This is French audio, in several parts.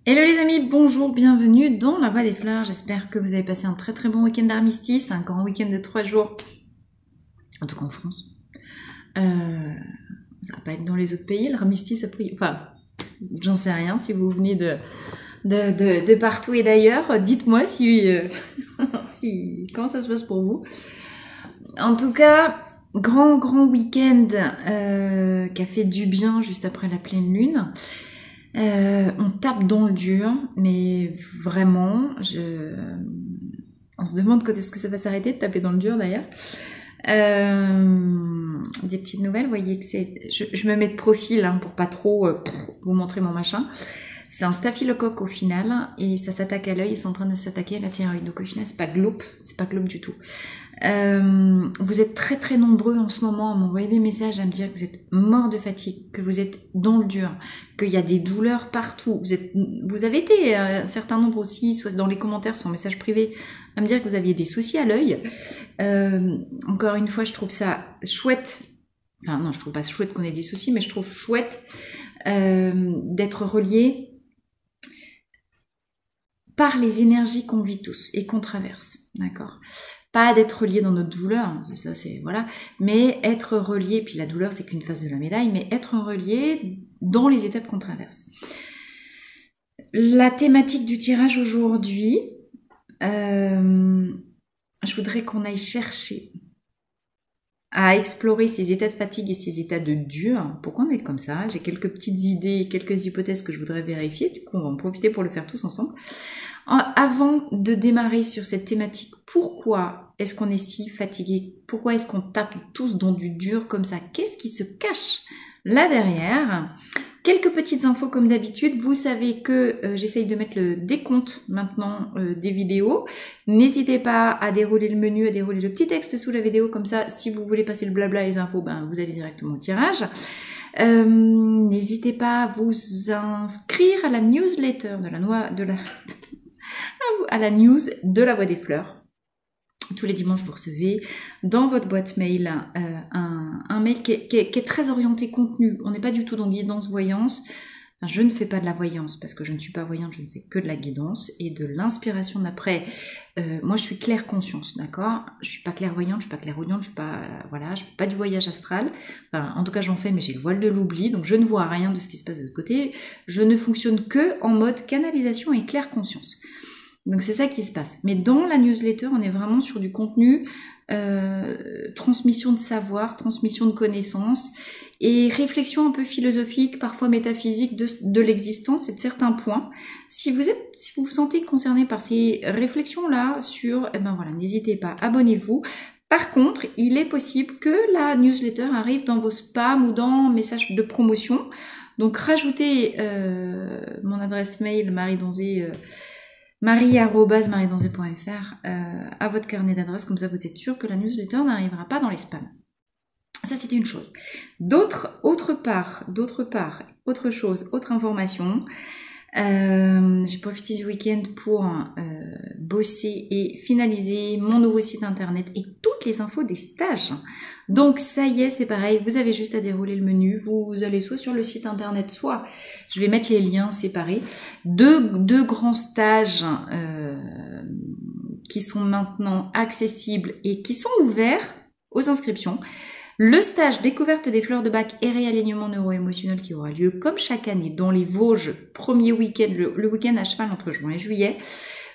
Hello les amis, bonjour, bienvenue dans la Voie des Fleurs. J'espère que vous avez passé un très très bon week-end d'armistice, un grand week-end de 3 jours, en tout cas en France. Ça va pas être dans les autres pays, l'armistice a pris... Enfin, j'en sais rien, si vous venez de partout et d'ailleurs, dites-moi comment ça se passe pour vous. En tout cas, grand week-end qui a fait du bien juste après la pleine lune. On tape dans le dur, mais vraiment, on se demande quand est-ce que ça va s'arrêter de taper dans le dur d'ailleurs. Des petites nouvelles, vous voyez que je me mets de profil pour pas trop vous montrer mon machin. C'est un staphylocoque au final et ça s'attaque à l'œil, ils sont en train de s'attaquer à la thyroïde. Donc au final, c'est pas glauque du tout. Vous êtes très très nombreux en ce moment à m'envoyer des messages à me dire que vous êtes morts de fatigue, que vous êtes dans le dur, qu'il y a des douleurs partout. Vous avez été un certain nombre aussi, soit dans les commentaires, soit en message privé, à me dire que vous aviez des soucis à l'œil. Encore une fois, je trouve ça chouette. Enfin non, je trouve pas chouette qu'on ait des soucis, mais je trouve chouette d'être relié par les énergies qu'on vit tous et qu'on traverse, d'accord ? Pas d'être relié dans notre douleur, ça c'est voilà, mais être relié, puis la douleur c'est qu'une face de la médaille, mais être relié dans les étapes qu'on traverse. La thématique du tirage aujourd'hui, je voudrais qu'on aille chercher à explorer ces états de fatigue et ces états de dur. Pourquoi on est comme ça? J'ai quelques petites idées, quelques hypothèses que je voudrais vérifier, du coup on va en profiter pour le faire tous ensemble. Avant de démarrer sur cette thématique, pourquoi est-ce qu'on est si fatigué? Pourquoi est-ce qu'on tape tous dans du dur comme ça? Qu'est-ce qui se cache là derrière? Quelques petites infos comme d'habitude. Vous savez que j'essaye de mettre le décompte maintenant des vidéos. N'hésitez pas à dérouler le menu, à dérouler le petit texte sous la vidéo. Comme ça, si vous voulez passer le blabla et les infos, vous allez directement au tirage. N'hésitez pas à vous inscrire à la newsletter à la news de la Voie des Fleurs. Tous les dimanches, vous recevez dans votre boîte mail un mail qui est très orienté contenu. On n'est pas du tout dans guidance voyance. Enfin, je ne fais pas de la voyance parce que je ne suis pas voyante, je ne fais que de la guidance et de l'inspiration d'après. Moi, je suis claire conscience, d'accord ? Je suis pas clairvoyante, je suis pas clairaudiente, je suis pas je fais pas du voyage astral. Enfin, en tout cas, j'en fais, mais j'ai le voile de l'oubli, donc je ne vois rien de ce qui se passe de l'autre côté. Je ne fonctionne que en mode canalisation et claire conscience. Donc c'est ça qui se passe. Mais dans la newsletter, on est vraiment sur du contenu, transmission de savoir, transmission de connaissances et réflexion un peu philosophique, parfois métaphysique de l'existence et de certains points. Si vous vous sentez concerné par ces réflexions-là n'hésitez pas, abonnez-vous. Par contre, il est possible que la newsletter arrive dans vos spams ou dans messages de promotion. Donc rajoutez mon adresse mail marie@mariedonzé.fr à votre carnet d'adresses, comme ça vous êtes sûr que la newsletter n'arrivera pas dans les spams. Ça c'était une chose. Autre information. J'ai profité du week-end pour bosser et finaliser mon nouveau site internet et toutes les infos des stages. Donc ça y est, c'est pareil, vous avez juste à dérouler le menu, vous allez soit sur le site internet, soit je vais mettre les liens séparés. Deux grands stages qui sont maintenant accessibles et qui sont ouverts aux inscriptions. Le stage découverte des fleurs de bac et réalignement neuro-émotionnel qui aura lieu comme chaque année dans les Vosges, premier week-end, le week-end à cheval entre juin et juillet.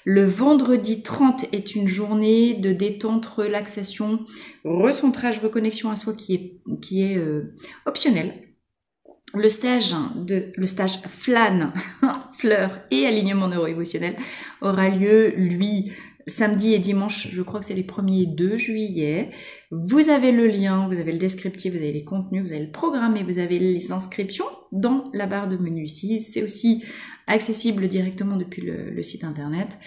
Le vendredi 30 est une journée de détente, relaxation, recentrage, reconnexion à soi qui est optionnel. Le stage FLAN, fleurs et alignement neuro-émotionnel aura lieu, lui, samedi et dimanche, je crois que c'est les 1er et 2 juillet. Vous avez le lien, vous avez le descriptif, vous avez les contenus, vous avez le programme et vous avez les inscriptions dans la barre de menu ici. C'est aussi accessible directement depuis le site internet.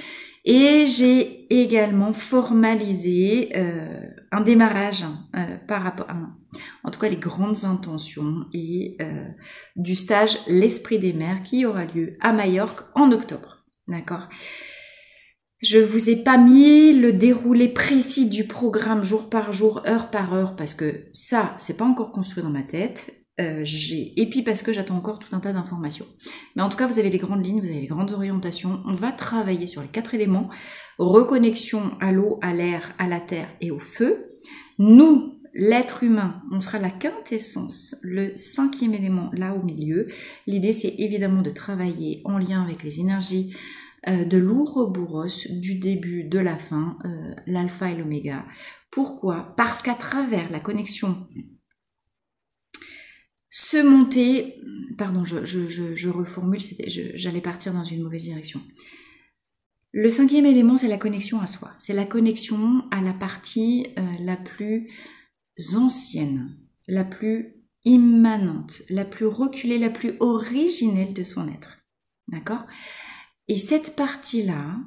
Et j'ai également formalisé un démarrage par rapport à, en tout cas les grandes intentions et du stage L'Esprit des Mers qui aura lieu à Majorque en octobre. D'accord ? Je vous ai pas mis le déroulé précis du programme jour par jour, heure par heure, parce que ça, c'est pas encore construit dans ma tête. Et puis parce que j'attends encore tout un tas d'informations. Mais en tout cas, vous avez les grandes lignes, vous avez les grandes orientations. On va travailler sur les 4 éléments. Reconnexion à l'eau, à l'air, à la terre et au feu. Nous, l'être humain, on sera la quintessence, le 5e élément là au milieu. L'idée, c'est évidemment de travailler en lien avec les énergies de l'Ouroboros, du début, de la fin, l'alpha et l'oméga. Pourquoi? Parce qu'à travers la connexion se monter, pardon, je reformule, j'allais partir dans une mauvaise direction. Le 5e élément, c'est la connexion à soi. C'est la connexion à la partie la plus ancienne, la plus immanente, la plus reculée, la plus originelle de son être. D'accord? Et cette partie-là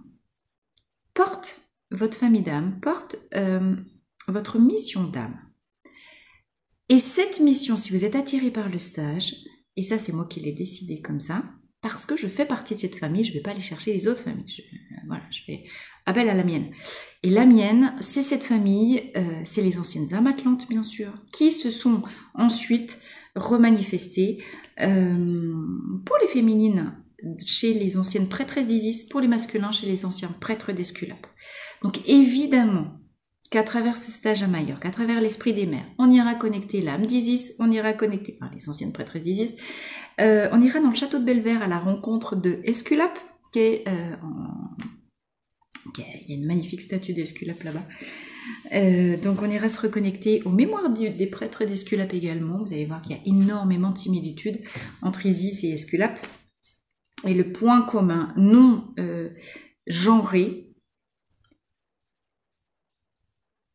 porte votre famille d'âme, porte votre mission d'âme. Et cette mission, si vous êtes attiré par le stage, et ça c'est moi qui l'ai décidé comme ça, parce que je fais partie de cette famille, je ne vais pas aller chercher les autres familles. Je fais appel à la mienne. Et la mienne, c'est cette famille, c'est les anciennes âmes atlantes bien sûr, qui se sont ensuite remanifestées pour les féminines chez les anciennes prêtresses d'Isis, pour les masculins chez les anciens prêtres d'Esculape. Donc évidemment, qu'à travers ce stage à Majorque, qu'à travers l'esprit des mers, on ira connecter l'âme d'Isis, on ira connecter, enfin les anciennes prêtresses d'Isis, on ira dans le château de Belver à la rencontre de Esculape, il y a une magnifique statue d'Esculape là-bas. Donc on ira se reconnecter aux mémoires des prêtres d'Esculape également. Vous allez voir qu'il y a énormément de similitudes entre Isis et Esculape. Et le point commun non genré,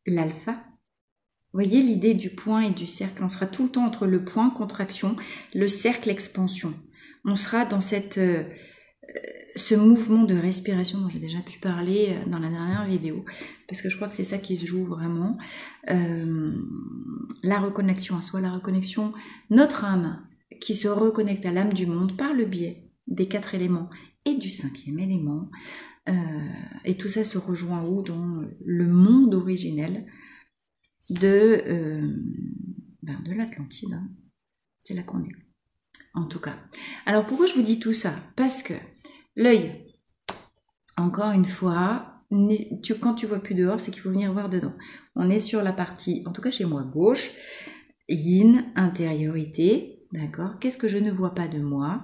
l'alpha. Vous voyez l'idée du point et du cercle, on sera tout le temps entre le point, contraction, le cercle, expansion. On sera dans ce mouvement de respiration dont j'ai déjà pu parler dans la dernière vidéo, parce que je crois que c'est ça qui se joue vraiment. La reconnexion à soi, la reconnexion, notre âme qui se reconnecte à l'âme du monde par le biais des 4 éléments et du 5e élément. Et tout ça se rejoint où? Dans le monde originel de l'Atlantide. Hein. C'est là qu'on est. En tout cas. Alors pourquoi je vous dis tout ça? Parce que l'œil, encore une fois, quand tu vois plus dehors, c'est qu'il faut venir voir dedans. On est sur la partie, en tout cas chez moi, gauche, yin, intériorité, d'accord? Qu'est-ce que je ne vois pas de moi?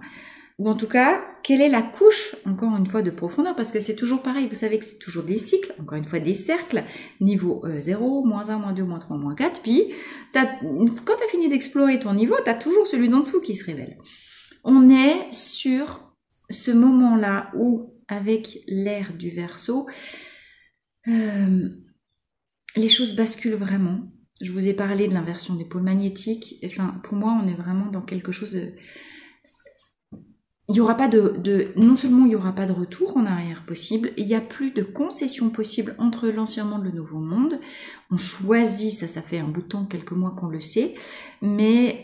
Ou en tout cas, quelle est la couche, encore une fois, de profondeur? Parce que c'est toujours pareil, vous savez que c'est toujours des cycles, encore une fois des cercles, niveau 0, moins 1, moins 2, moins 3, moins 4, puis quand tu as fini d'explorer ton niveau, tu as toujours celui d'en dessous qui se révèle. On est sur ce moment-là où, avec l'ère du Verseau, les choses basculent vraiment. Je vous ai parlé de l'inversion des pôles magnétiques. Enfin, pour moi, on est vraiment dans quelque chose de... Il n'y aura pas non seulement il n'y aura pas de retour en arrière possible, il n'y a plus de concession possible entre l'ancien monde et le nouveau monde. On choisit, ça fait un bout de temps, quelques mois qu'on le sait, mais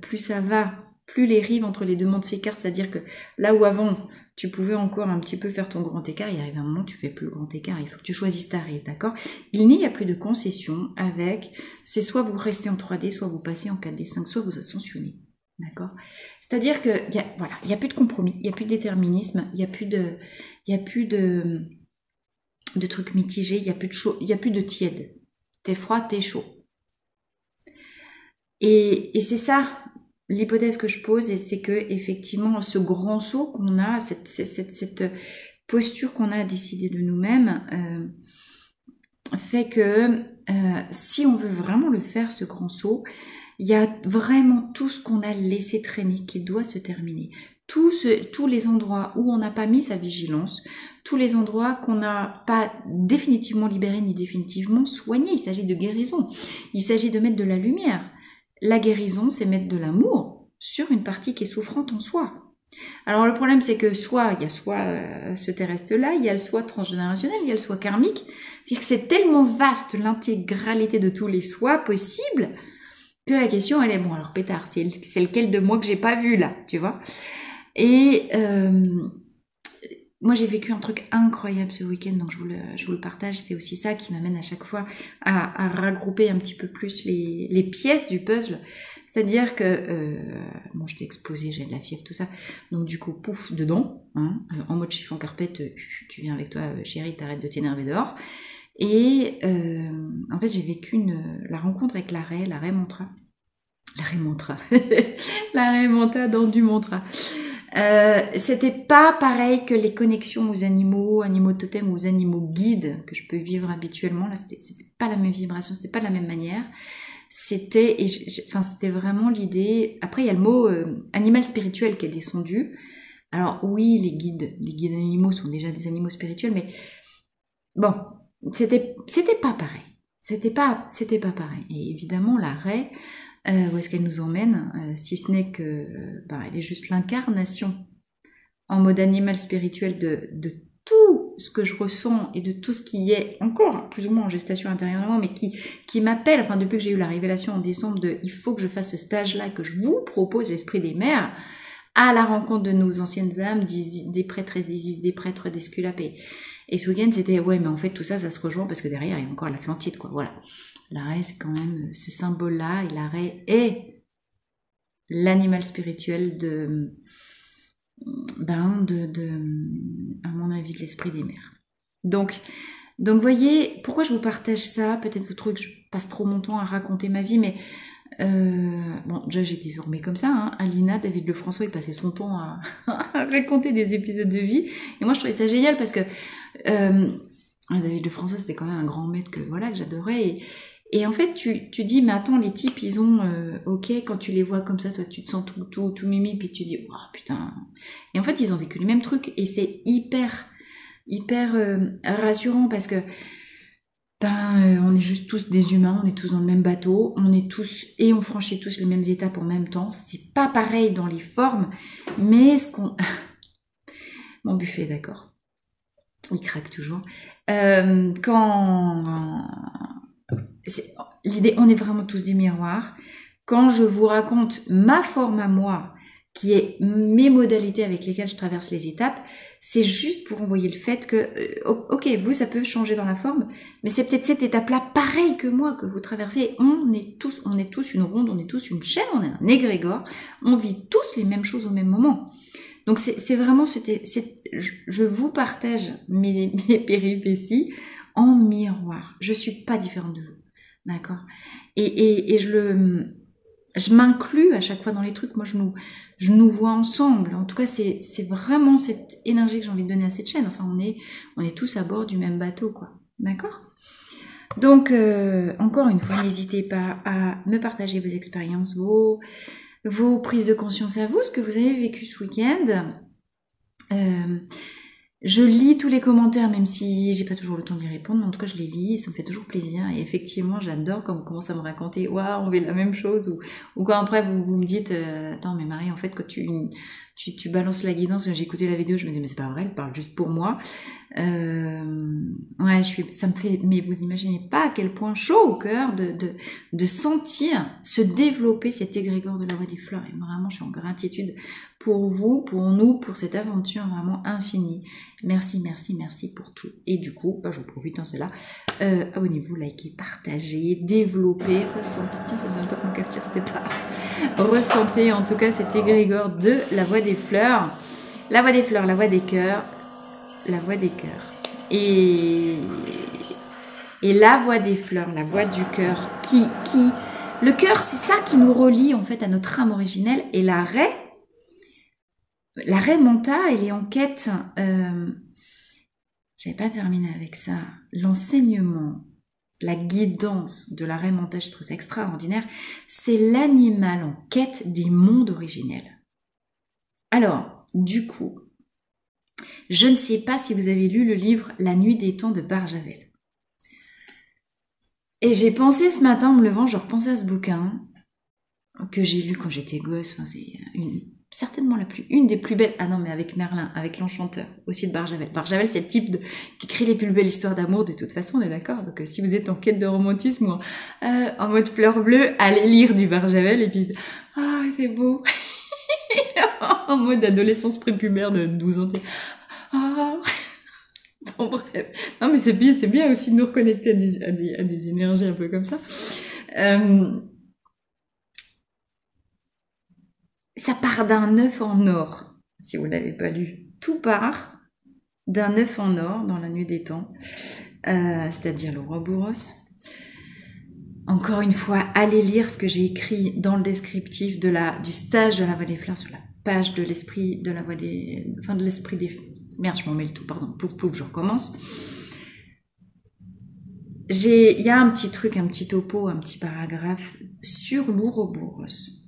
plus ça va, plus les rives entre les deux mondes s'écartent, c'est-à-dire que là où avant tu pouvais encore un petit peu faire ton grand écart, il arrive un moment où tu fais plus le grand écart, il faut que tu choisisses ta rive, d'accord? Il n'y a plus de concession avec, c'est soit vous restez en 3D, soit vous passez en 4D5, soit vous ascensionnez. D'accord? C'est-à-dire que il y a plus de compromis, il n'y a plus de déterminisme, il n'y a plus de trucs mitigés, il n'y a plus de chaud, il n'y a plus de tiède. T'es froid, t'es chaud. Et c'est ça l'hypothèse que je pose, et c'est que effectivement ce grand saut qu'on a, cette posture qu'on a à décider de nous-mêmes, fait que si on veut vraiment le faire, ce grand saut, il y a vraiment tout ce qu'on a laissé traîner qui doit se terminer. Tous les endroits où on n'a pas mis sa vigilance, tous les endroits qu'on n'a pas définitivement libérés ni définitivement soignés. Il s'agit de guérison. Il s'agit de mettre de la lumière. La guérison, c'est mettre de l'amour sur une partie qui est souffrante en soi. Alors le problème, c'est que il y a soit ce terrestre-là, il y a le soi transgénérationnel, il y a le soi karmique. C'est-à-dire que c'est tellement vaste l'intégralité de tous les sois possibles que la question, elle est, bon, alors pétard, c'est lequel de moi que j'ai pas vu là, tu vois? Et moi, j'ai vécu un truc incroyable ce week-end, donc je vous le partage. C'est aussi ça qui m'amène à chaque fois à regrouper un petit peu plus les pièces du puzzle. C'est-à-dire que, bon, j'étais explosée, j'avais de la fièvre, tout ça. Donc du coup, pouf, dedans, hein, en mode chiffon carpette, tu viens avec toi, chérie, t'arrêtes de t'énerver dehors. Et en fait, j'ai vécu la rencontre avec l'arrêt mantra. L'arrêt mantra. L'arrêt mantra dans du mantra. C'était pas pareil que les connexions aux animaux totems ou aux animaux guides que je peux vivre habituellement. Là, c'était pas la même vibration, c'était pas de la même manière. C'était vraiment l'idée. Après, il y a le mot animal spirituel qui est descendu. Alors oui, les guides animaux sont déjà des animaux spirituels, mais bon, c'était pas pareil. C'était pas pareil. Et évidemment, l'arrêt, où est-ce qu'elle nous emmène, si ce n'est que, elle est juste l'incarnation en mode animal spirituel de tout ce que je ressens et de tout ce qui est encore plus ou moins en gestation intérieurement, mais qui m'appelle, enfin depuis que j'ai eu la révélation en décembre il faut que je fasse ce stage-là, que je vous propose, l'esprit des mers, à la rencontre de nos anciennes âmes, des prêtresses d'Isis, des prêtres d'Esculape. Et ce week-end, c'était, ouais, mais en fait, tout ça, ça se rejoint parce que derrière, il y a encore l'Atlantide, quoi, voilà. L'arrêt, c'est quand même ce symbole-là, et l'arrêt est l'animal spirituel à mon avis, de l'esprit des mers. Donc, voyez, pourquoi je vous partage ça? Peut-être vous trouvez que je passe trop mon temps à raconter ma vie, mais bon, déjà j'ai été formée comme ça, hein. Alina, David Lefrançois, il passait son temps à raconter des épisodes de vie, et moi je trouvais ça génial parce que David Lefrançois, c'était quand même un grand maître que j'adorais, et en fait tu dis, mais attends, les types, ils ont, ok, quand tu les vois comme ça, toi tu te sens tout mimi, puis tu dis, oh putain, et en fait ils ont vécu le même truc, et c'est hyper rassurant parce que on est juste tous des humains, on est tous dans le même bateau, on franchit tous les mêmes étapes en même temps. C'est pas pareil dans les formes, mais mon buffet, d'accord, il craque toujours. L'idée, on est vraiment tous des miroirs. Quand je vous raconte ma forme à moi, qui est mes modalités avec lesquelles je traverse les étapes, c'est juste pour envoyer le fait que, ok, vous, ça peut changer dans la forme, mais c'est peut-être cette étape-là, pareil que moi, que vous traversez. On est tous une ronde, on est tous une chaîne, on est un égrégore, on vit tous les mêmes choses au même moment. Donc c'est vraiment, je vous partage mes péripéties en miroir. Je suis pas différente de vous, d'accord? Et je m'inclus à chaque fois dans les trucs. Moi, je nous vois ensemble. En tout cas, c'est vraiment cette énergie que j'ai envie de donner à cette chaîne. Enfin, on est tous à bord du même bateau, quoi. D'accord? Donc, encore une fois, n'hésitez pas à me partager vos expériences, vos prises de conscience à vous, ce que vous avez vécu ce week-end. Je lis tous les commentaires, même si j'ai pas toujours le temps d'y répondre, mais en tout cas je les lis et ça me fait toujours plaisir. Et effectivement, j'adore quand vous commencez à me raconter, waouh, on vit la même chose, ou quand après vous me dites, attends, mais Marie, en fait, quand tu balances la guidance, j'ai écouté la vidéo, je me dis, mais c'est pas vrai, elle parle juste pour moi. Ouais, ça me fait, mais vous imaginez pas à quel point chaud au cœur de sentir se développer cet égrégore de la voie des fleurs. Et vraiment, je suis en gratitude pour vous, pour nous, pour cette aventure vraiment infinie. Merci, merci, merci pour tout. Et du coup, je vous profite en cela. Abonnez-vous, likez, partagez, développez, ressentez. Tiens, ça faisait longtemps que mon cafetière, c'était pas. Ressentez en tout cas cet égrégore de la voie des fleurs. La voie des fleurs, la voie des cœurs. La voie des cœurs. Et la voie des fleurs, la voie du cœur, le cœur, c'est ça qui nous relie en fait à notre âme originelle. Et l'arrêt manta, elle est en quête, j'avais pas terminé avec ça, l'enseignement, la guidance de l'arrêt manta, je trouve ça extraordinaire, c'est l'animal en quête des mondes originels. Alors, du coup, je ne sais pas si vous avez lu le livre La nuit des temps de Barjavel. Et j'ai pensé ce matin en me levant, je repensais à ce bouquin que j'ai lu quand j'étais gosse. Enfin, c'est certainement une des plus belles. Ah non, mais avec Merlin, avec l'Enchanteur, aussi de Barjavel. Barjavel, c'est le type qui écrit les plus belles histoires d'amour de toute façon, on est d'accord. Donc si vous êtes en quête de romantisme ou en mode fleur bleue, allez lire du Barjavel et puis c'est beau. En mode adolescence prépubère de 12 ans. Bon, bref. Non, mais c'est bien aussi de nous reconnecter à des énergies un peu comme ça. ça part d'un œuf en or, si vous ne l'avez pas lu. Tout part d'un œuf en or dans La Nuit des Temps, c'est-à-dire l'Ouroboros. Encore une fois, allez lire ce que j'ai écrit dans le descriptif du stage de la Voie des Fleurs sur la page de l'esprit de la Voie des... Enfin, de l'esprit des... Merde, je m'en mets le tout, pardon. Plouf, plouf, je recommence. Il y a un petit truc, un petit topo, un petit paragraphe sur l'Ouroboros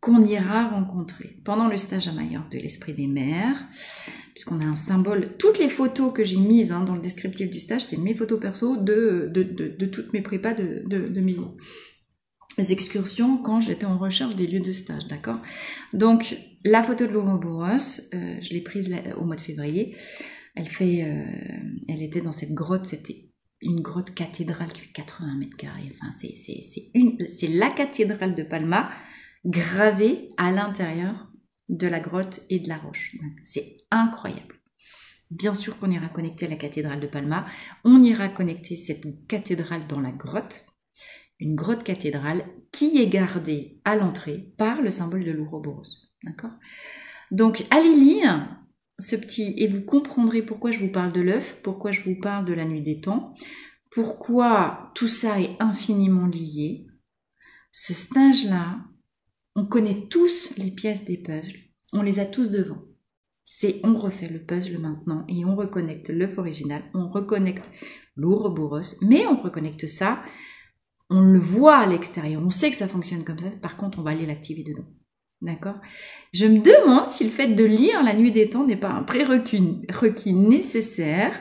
qu'on ira rencontrer pendant le stage à Majorque de l'Esprit des Mers, puisqu'on a un symbole. Toutes les photos que j'ai mises dans le descriptif du stage, c'est mes photos perso de toutes mes prépas de mes excursions quand j'étais en recherche des lieux de stage, d'accord? Donc, la photo de l'Ouroboros, je l'ai prise au mois de février. Elle était dans cette grotte, c'était une grotte cathédrale qui fait 80 mètres carrés. Enfin, c'est la cathédrale de Palma gravée à l'intérieur de la grotte et de la roche. C'est incroyable. Bien sûr qu'on ira connecter la cathédrale de Palma. On ira connecter cette cathédrale dans la grotte. Une grotte cathédrale qui est gardée à l'entrée par le symbole de l'Ouroboros. D'accord? Donc, allez lire ce petit, et vous comprendrez pourquoi je vous parle de l'œuf, pourquoi je vous parle de la Nuit des Temps, pourquoi tout ça est infiniment lié. Ce stage-là, on connaît tous les pièces des puzzles, on les a tous devant. On refait le puzzle maintenant et on reconnecte l'œuf original, on reconnecte l'Ouroboros, mais on reconnecte ça, on le voit à l'extérieur, on sait que ça fonctionne comme ça, par contre on va aller l'activer dedans. D'accord? Je me demande si le fait de lire La Nuit des Temps n'est pas un prérequis nécessaire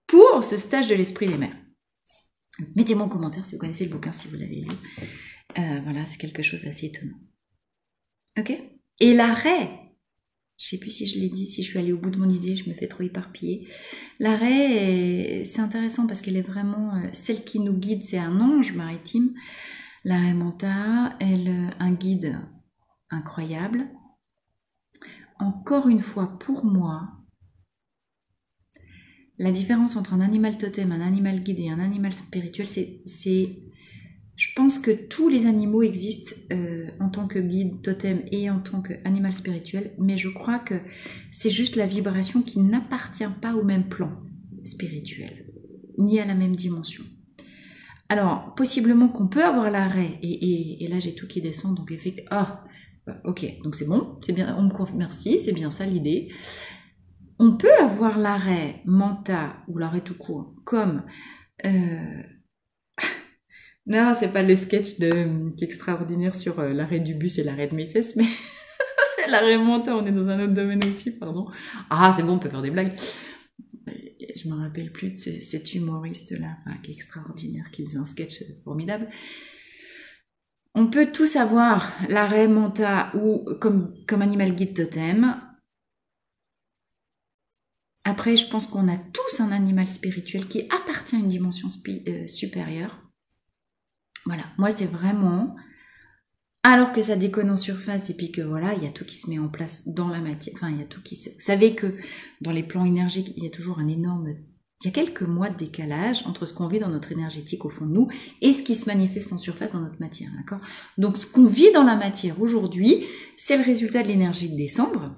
pour ce stage de l'Esprit des Mers. Mettez-moi en commentaire si vous connaissez le bouquin, si vous l'avez lu. Voilà, c'est quelque chose d'assez étonnant. Ok? Et l'arrêt, je sais plus si je l'ai dit, si je suis allée au bout de mon idée, je me fais trop éparpiller. L'arrêt, c'est intéressant parce qu'elle est vraiment celle qui nous guide, c'est un ange maritime. L'arrêt Manta, un guide incroyable. Encore une fois, pour moi, la différence entre un animal totem, un animal guide et un animal spirituel, je pense que tous les animaux existent en tant que guide totem et en tant qu'animal spirituel, mais je crois que c'est juste la vibration qui n'appartient pas au même plan spirituel, ni à la même dimension. Alors, possiblement qu'on peut avoir l'arrêt, et là j'ai tout qui descend, donc effectivement, ok, donc c'est bon, c'est bien, on me confirme, merci, c'est bien ça l'idée. On peut avoir l'arrêt Manta ou l'arrêt tout court comme non, c'est pas le sketch qui est extraordinaire sur l'arrêt du bus et l'arrêt de mes fesses, mais c'est l'arrêt Manta, on est dans un autre domaine aussi, pardon. Ah, c'est bon, on peut faire des blagues. Je me rappelle plus de cet humoriste-là, qui est extraordinaire, qui faisait un sketch formidable. On peut tous avoir l'arrêt Manta ou comme animal guide totem. Après, je pense qu'on a tous un animal spirituel qui appartient à une dimension supérieure. Voilà, moi c'est vraiment, alors que ça déconne en surface et puis que voilà, il y a tout qui se met en place dans la matière, enfin il y a tout qui se... Vous savez que dans les plans énergiques, il y a toujours il y a quelques mois de décalage entre ce qu'on vit dans notre énergétique au fond de nous et ce qui se manifeste en surface dans notre matière, d'accord? Donc ce qu'on vit dans la matière aujourd'hui, c'est le résultat de l'énergie de décembre.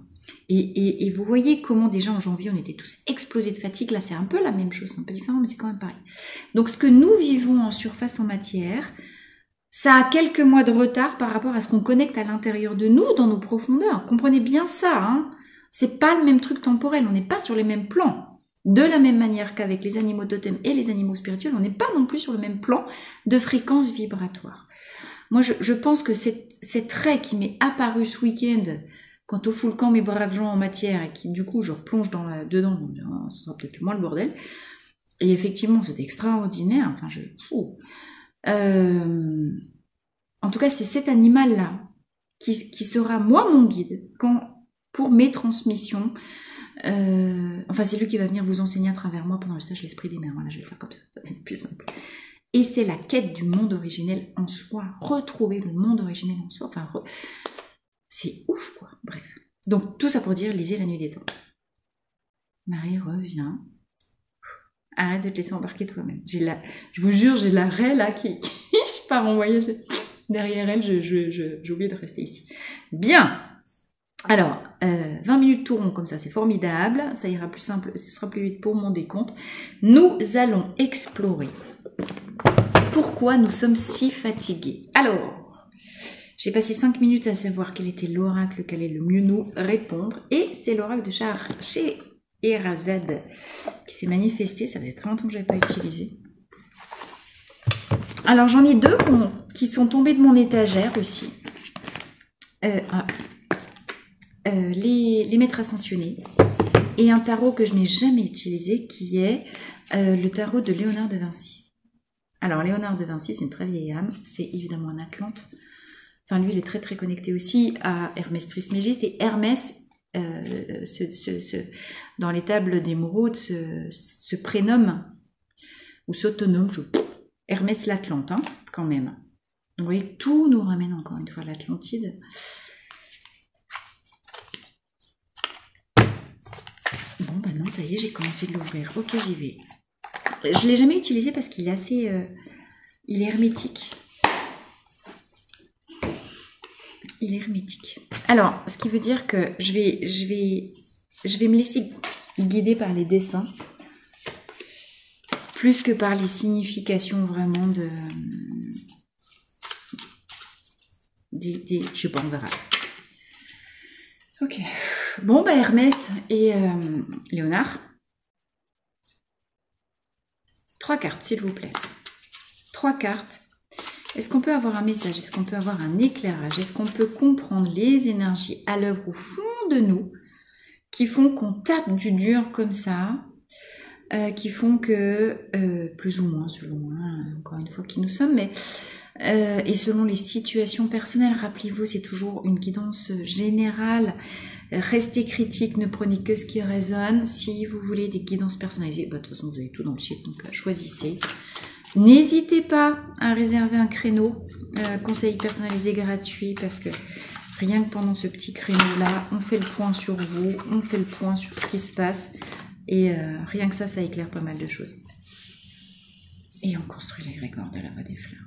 Et vous voyez comment déjà en janvier on était tous explosés de fatigue, là c'est un peu la même chose, un peu différent mais c'est quand même pareil. Donc ce que nous vivons en surface en matière, ça a quelques mois de retard par rapport à ce qu'on connecte à l'intérieur de nous, dans nos profondeurs. Comprenez bien ça, hein. C'est pas le même truc temporel, on n'est pas sur les mêmes plans. De la même manière qu'avec les animaux totems et les animaux spirituels, on n'est pas non plus sur le même plan de fréquence vibratoire. Moi je pense que cette trait qui m'est apparu ce week-end, quand au full camp mes braves gens en matière et qui du coup je replonge dedans, ce sera peut-être moins le bordel. Et effectivement c'était extraordinaire, enfin en tout cas c'est cet animal-là qui sera moi mon guide pour mes transmissions. Enfin c'est lui qui va venir vous enseigner à travers moi pendant le stage l'Esprit des Mers. Voilà, je vais le faire comme ça va être plus simple. Et c'est la quête du monde originel en soi, retrouver le monde originel en soi, enfin c'est ouf, quoi. Bref. Donc, tout ça pour dire, lisez La Nuit des Temps. Marie revient. Arrête de te laisser embarquer toi-même. Je vous jure, j'ai l'arrêt là qui je pars en voyage. derrière elle, j'ai oublié de rester ici. Bien. Alors, 20 minutes tout rond comme ça, c'est formidable. Ça ira plus simple, ce sera plus vite pour mon décompte. Nous allons explorer pourquoi nous sommes si fatigués. Alors, j'ai passé 5 minutes à savoir quel était l'oracle, quel est le mieux nous répondre. Et c'est l'oracle de Scheherazade qui s'est manifesté. Ça faisait très longtemps que je n'avais pas utilisé. Alors, j'en ai deux qui sont tombés de mon étagère aussi. Les maîtres ascensionnés. Et un tarot que je n'ai jamais utilisé qui est le tarot de Léonard de Vinci. Alors, Léonard de Vinci, c'est une très vieille âme. C'est évidemment un Atlante. Enfin, lui, il est très très connecté aussi à Hermès Trismégiste. Et Hermès, dans les tables d'émeraude, se prénomme ou s'autonome, Hermès l'Atlante, hein, quand même. Donc, vous voyez, tout nous ramène encore une fois à l'Atlantide. Bon, bah non, ça y est, j'ai commencé de l'ouvrir. Ok, j'y vais. Je ne l'ai jamais utilisé parce qu'il est assez... il est hermétique. Il est hermétique. Alors, ce qui veut dire que je vais me laisser guider par les dessins plus que par les significations vraiment de... je sais pas, on verra. Ok. Bon, bah Hermès et Léonard. 3 cartes, s'il vous plaît. 3 cartes. Est-ce qu'on peut avoir un message? Est-ce qu'on peut avoir un éclairage? Est-ce qu'on peut comprendre les énergies à l'œuvre au fond de nous qui font qu'on tape du dur comme ça, qui font que, plus ou moins, selon encore une fois qui nous sommes, mais et selon les situations personnelles, rappelez-vous, c'est toujours une guidance générale. Restez critique, ne prenez que ce qui résonne. Si vous voulez des guidances personnalisées, bah, de toute façon, vous avez tout dans le site, donc choisissez. N'hésitez pas à réserver un créneau, conseil personnalisé gratuit, parce que rien que pendant ce petit créneau-là, on fait le point sur vous, on fait le point sur ce qui se passe, et rien que ça éclaire pas mal de choses. Et on construit l'égrégore de la voie des fleurs.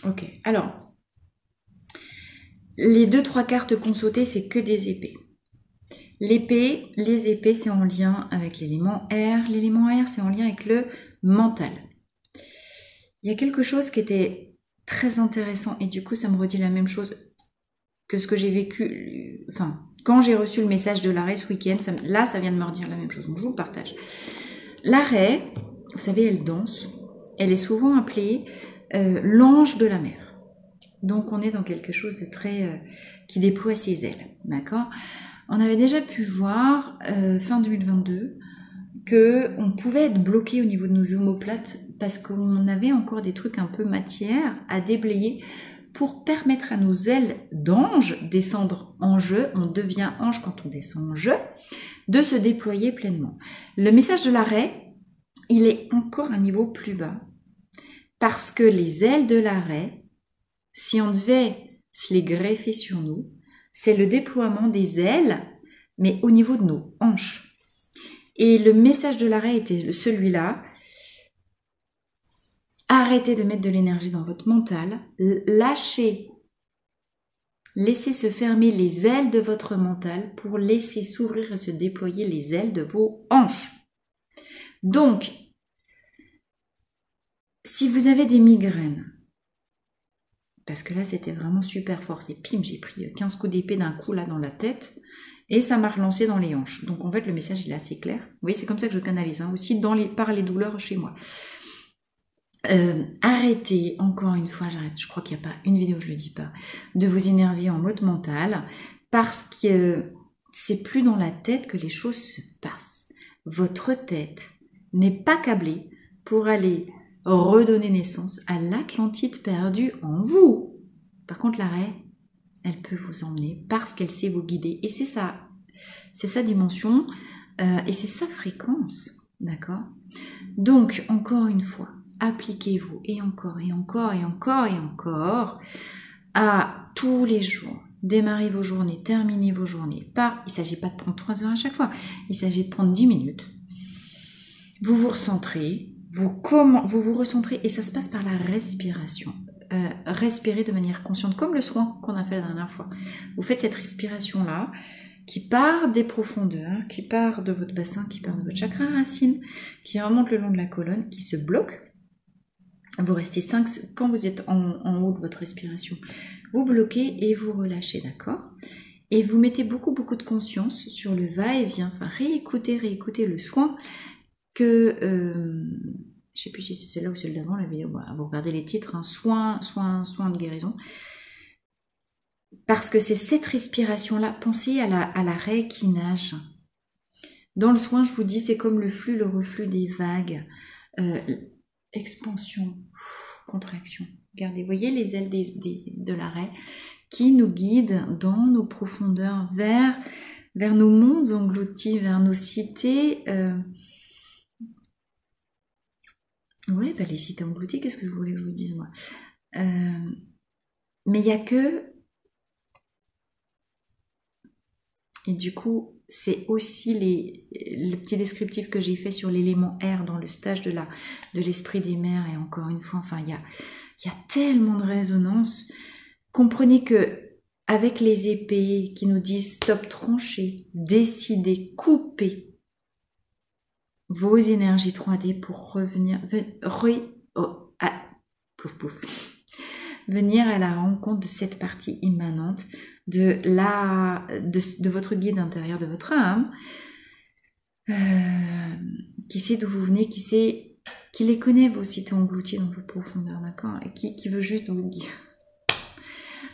Ok, alors, les 2-3 cartes qu'on sautait, c'est que des épées. Les épées, c'est en lien avec l'élément air. L'élément air, c'est en lien avec le mental. Il y a quelque chose qui était très intéressant, et du coup, ça me redit la même chose que ce que j'ai vécu. Enfin, quand j'ai reçu le message de l'arrêt ce week-end, là, ça vient de me redire la même chose, donc je vous le partage. L'arrêt, vous savez, elle danse. Elle est souvent appelée l'ange de la mer. Donc on est dans quelque chose de très qui déploie ses ailes, d'accord? On avait déjà pu voir fin 2022 que on pouvait être bloqué au niveau de nos omoplates parce qu'on avait encore des trucs un peu matière à déblayer pour permettre à nos ailes d'ange descendre en jeu. On devient ange quand on descend en jeu, de se déployer pleinement. Le message de l'arrêt, il est encore un niveau plus bas. Parce que les ailes de l'arrêt, si on devait se les greffer sur nous, c'est le déploiement des ailes, mais au niveau de nos hanches. Et le message de l'arrêt était celui-là. Arrêtez de mettre de l'énergie dans votre mental. Lâchez. Laissez se fermer les ailes de votre mental pour laisser s'ouvrir et se déployer les ailes de vos hanches. Donc, si vous avez des migraines, parce que là c'était vraiment super fort, c'est pim, j'ai pris 15 coups d'épée d'un coup là dans la tête, et ça m'a relancé dans les hanches. Donc en fait le message il est assez clair. Vous voyez, c'est comme ça que je canalise, hein, aussi par les douleurs chez moi. Arrêtez, encore une fois, j'arrête, je crois qu'il n'y a pas une vidéo où je ne le dis pas, de vous énerver en mode mental, parce que c'est plus dans la tête que les choses se passent. Votre tête n'est pas câblée pour aller redonner naissance à l'Atlantide perdue en vous. Par contre, l'arrêt, elle peut vous emmener parce qu'elle sait vous guider. Et c'est sa dimension et c'est sa fréquence. D'accord? Donc, encore une fois, appliquez-vous et encore et encore et encore et encore à tous les jours. Démarrez vos journées, terminez vos journées. Il ne s'agit pas de prendre 3 heures à chaque fois. Il s'agit de prendre 10 minutes. Vous vous recentrez, vous vous recentrez et ça se passe par la respiration. Respirer de manière consciente, comme le soin qu'on a fait la dernière fois. Vous faites cette respiration-là qui part des profondeurs, qui part de votre bassin, qui part de votre chakra racine, qui remonte le long de la colonne, qui se bloque. Vous restez 5, quand vous êtes en haut de votre respiration, vous bloquez et vous relâchez, d'accord? Et vous mettez beaucoup de conscience sur le va-et-vient, enfin réécoutez le soin que, je sais plus si c'est celle-là ou celle d'avant, la vidéo, vous regardez les titres, hein, soin de guérison. Parce que c'est cette respiration-là, pensez à la raie qui nage. Dans le soin, je vous dis, c'est comme le flux, le reflux des vagues. Expansion, contraction. Regardez, voyez les ailes de la raie qui nous guident dans nos profondeurs vers nos mondes engloutis, vers nos cités. Oui, les cités englouties, qu'est-ce que je voulais que je vous dise, moi mais il n'y a que... Et du coup, c'est aussi le petit descriptif que j'ai fait sur l'élément air dans le stage de l'esprit des mers. Et encore une fois, enfin, il y a tellement de résonance. Comprenez que avec les épées qui nous disent stop, trancher, décider, couper vos énergies 3D pour revenir, venir à la rencontre de cette partie immanente de votre guide intérieur, de votre âme, qui sait d'où vous venez, qui les connaît, vos cités englouties dans vos profondeurs, d'accord, et qui veut juste vous guider.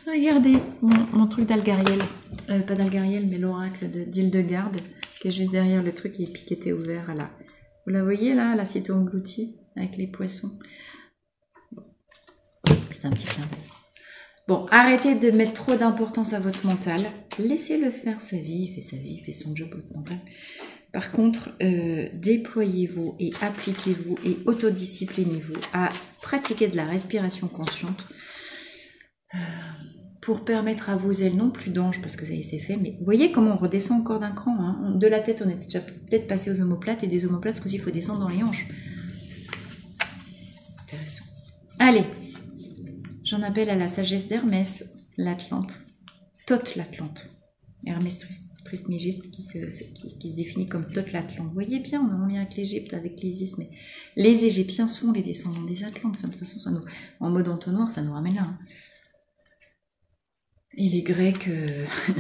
Regardez mon truc d'Algariel, pas d'Algariel, mais l'oracle d'Hildegarde, qui est juste derrière le truc et qui était ouvert à la... Vous la voyez là, la cité engloutie, avec les poissons. C'est un petit clin d'œil. Bon, arrêtez de mettre trop d'importance à votre mental. Laissez-le faire sa vie, il fait son job, votre mental. Par contre, déployez-vous et appliquez-vous et autodisciplinez-vous à pratiquer de la respiration consciente pour permettre à vos ailes, non plus d'ange, parce que ça y est, c'est fait, mais vous voyez comment on redescend encore d'un cran. Hein. De la tête, on était déjà peut-être passé aux omoplates, et des omoplates, ce coup-ci, il faut descendre dans les hanches. Intéressant. Allez, j'en appelle à la sagesse d'Hermès, l'Atlante. Thoth l'Atlante. Hermès Trismégiste qui se définit comme Thoth l'Atlante. Vous voyez bien, on est en lien avec l'Égypte, avec l'Isis, mais les Égyptiens sont les descendants des Atlantes. Enfin, de toute façon, ça nous, en mode entonnoir, ça nous ramène là. Hein. Et les Grecs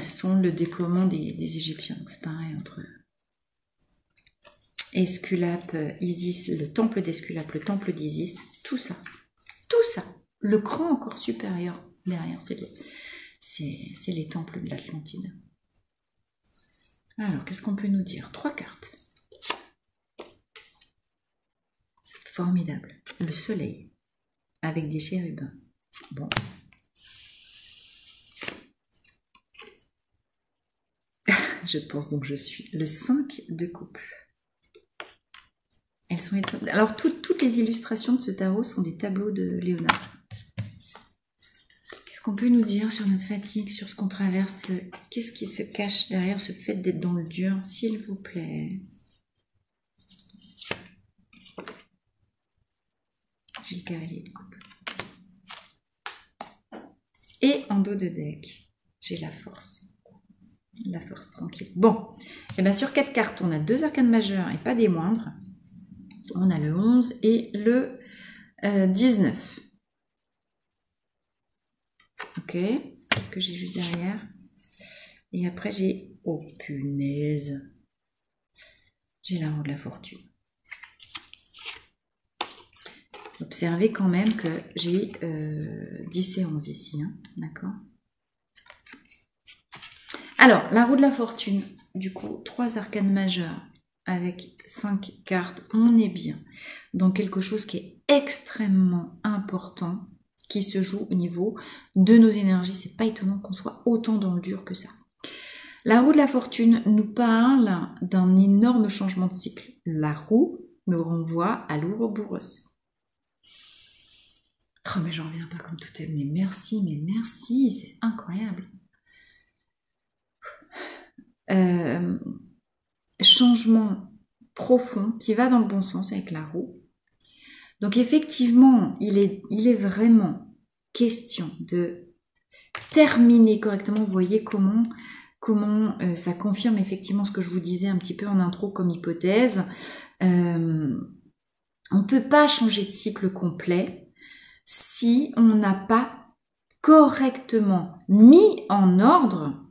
sont le déploiement des Égyptiens. Donc c'est pareil entre Esculape, Isis, le temple d'Esculape, le temple d'Isis, tout ça. Le cran encore supérieur derrière, c'est les temples de l'Atlantide. Alors, qu'est-ce qu'on peut nous dire? 3 cartes. Formidable. Le soleil, avec des chérubins. Bon. Je pense donc je suis. Le 5 de coupe. Elles sont étonnantes. Alors, toutes les illustrations de ce tarot sont des tableaux de Léonard. Qu'est-ce qu'on peut nous dire sur notre fatigue, sur ce qu'on traverse? Qu'est-ce qui se cache derrière ce fait d'être dans le dur, s'il vous plaît? J'ai le cavalier de coupe. Et en dos de deck, j'ai la force. La force tranquille. Bon, et bien sur 4 cartes, on a 2 arcanes majeures et pas des moindres. On a le 11 et le 19. Ok, qu'est-ce que j'ai juste derrière? Et après j'ai... Oh punaise! J'ai la roue de la fortune. Observez quand même que j'ai 10 et 11 ici, hein, d'accord? Alors, la roue de la fortune, du coup, 3 arcanes majeures avec 5 cartes, on est bien dans quelque chose qui est extrêmement important, qui se joue au niveau de nos énergies. C'est pas étonnant qu'on soit autant dans le dur que ça. La roue de la fortune nous parle d'un énorme changement de cycle. La roue nous renvoie à l'ouroboros. Oh, mais j'en reviens pas comme tout est. Mais merci, c'est incroyable. Changement profond, qui va dans le bon sens avec la roue. Donc effectivement, il est vraiment question de terminer correctement. Vous voyez comment ça confirme effectivement ce que je vous disais un petit peu en intro comme hypothèse. On ne peut pas changer de cycle complet si on n'a pas correctement mis en ordre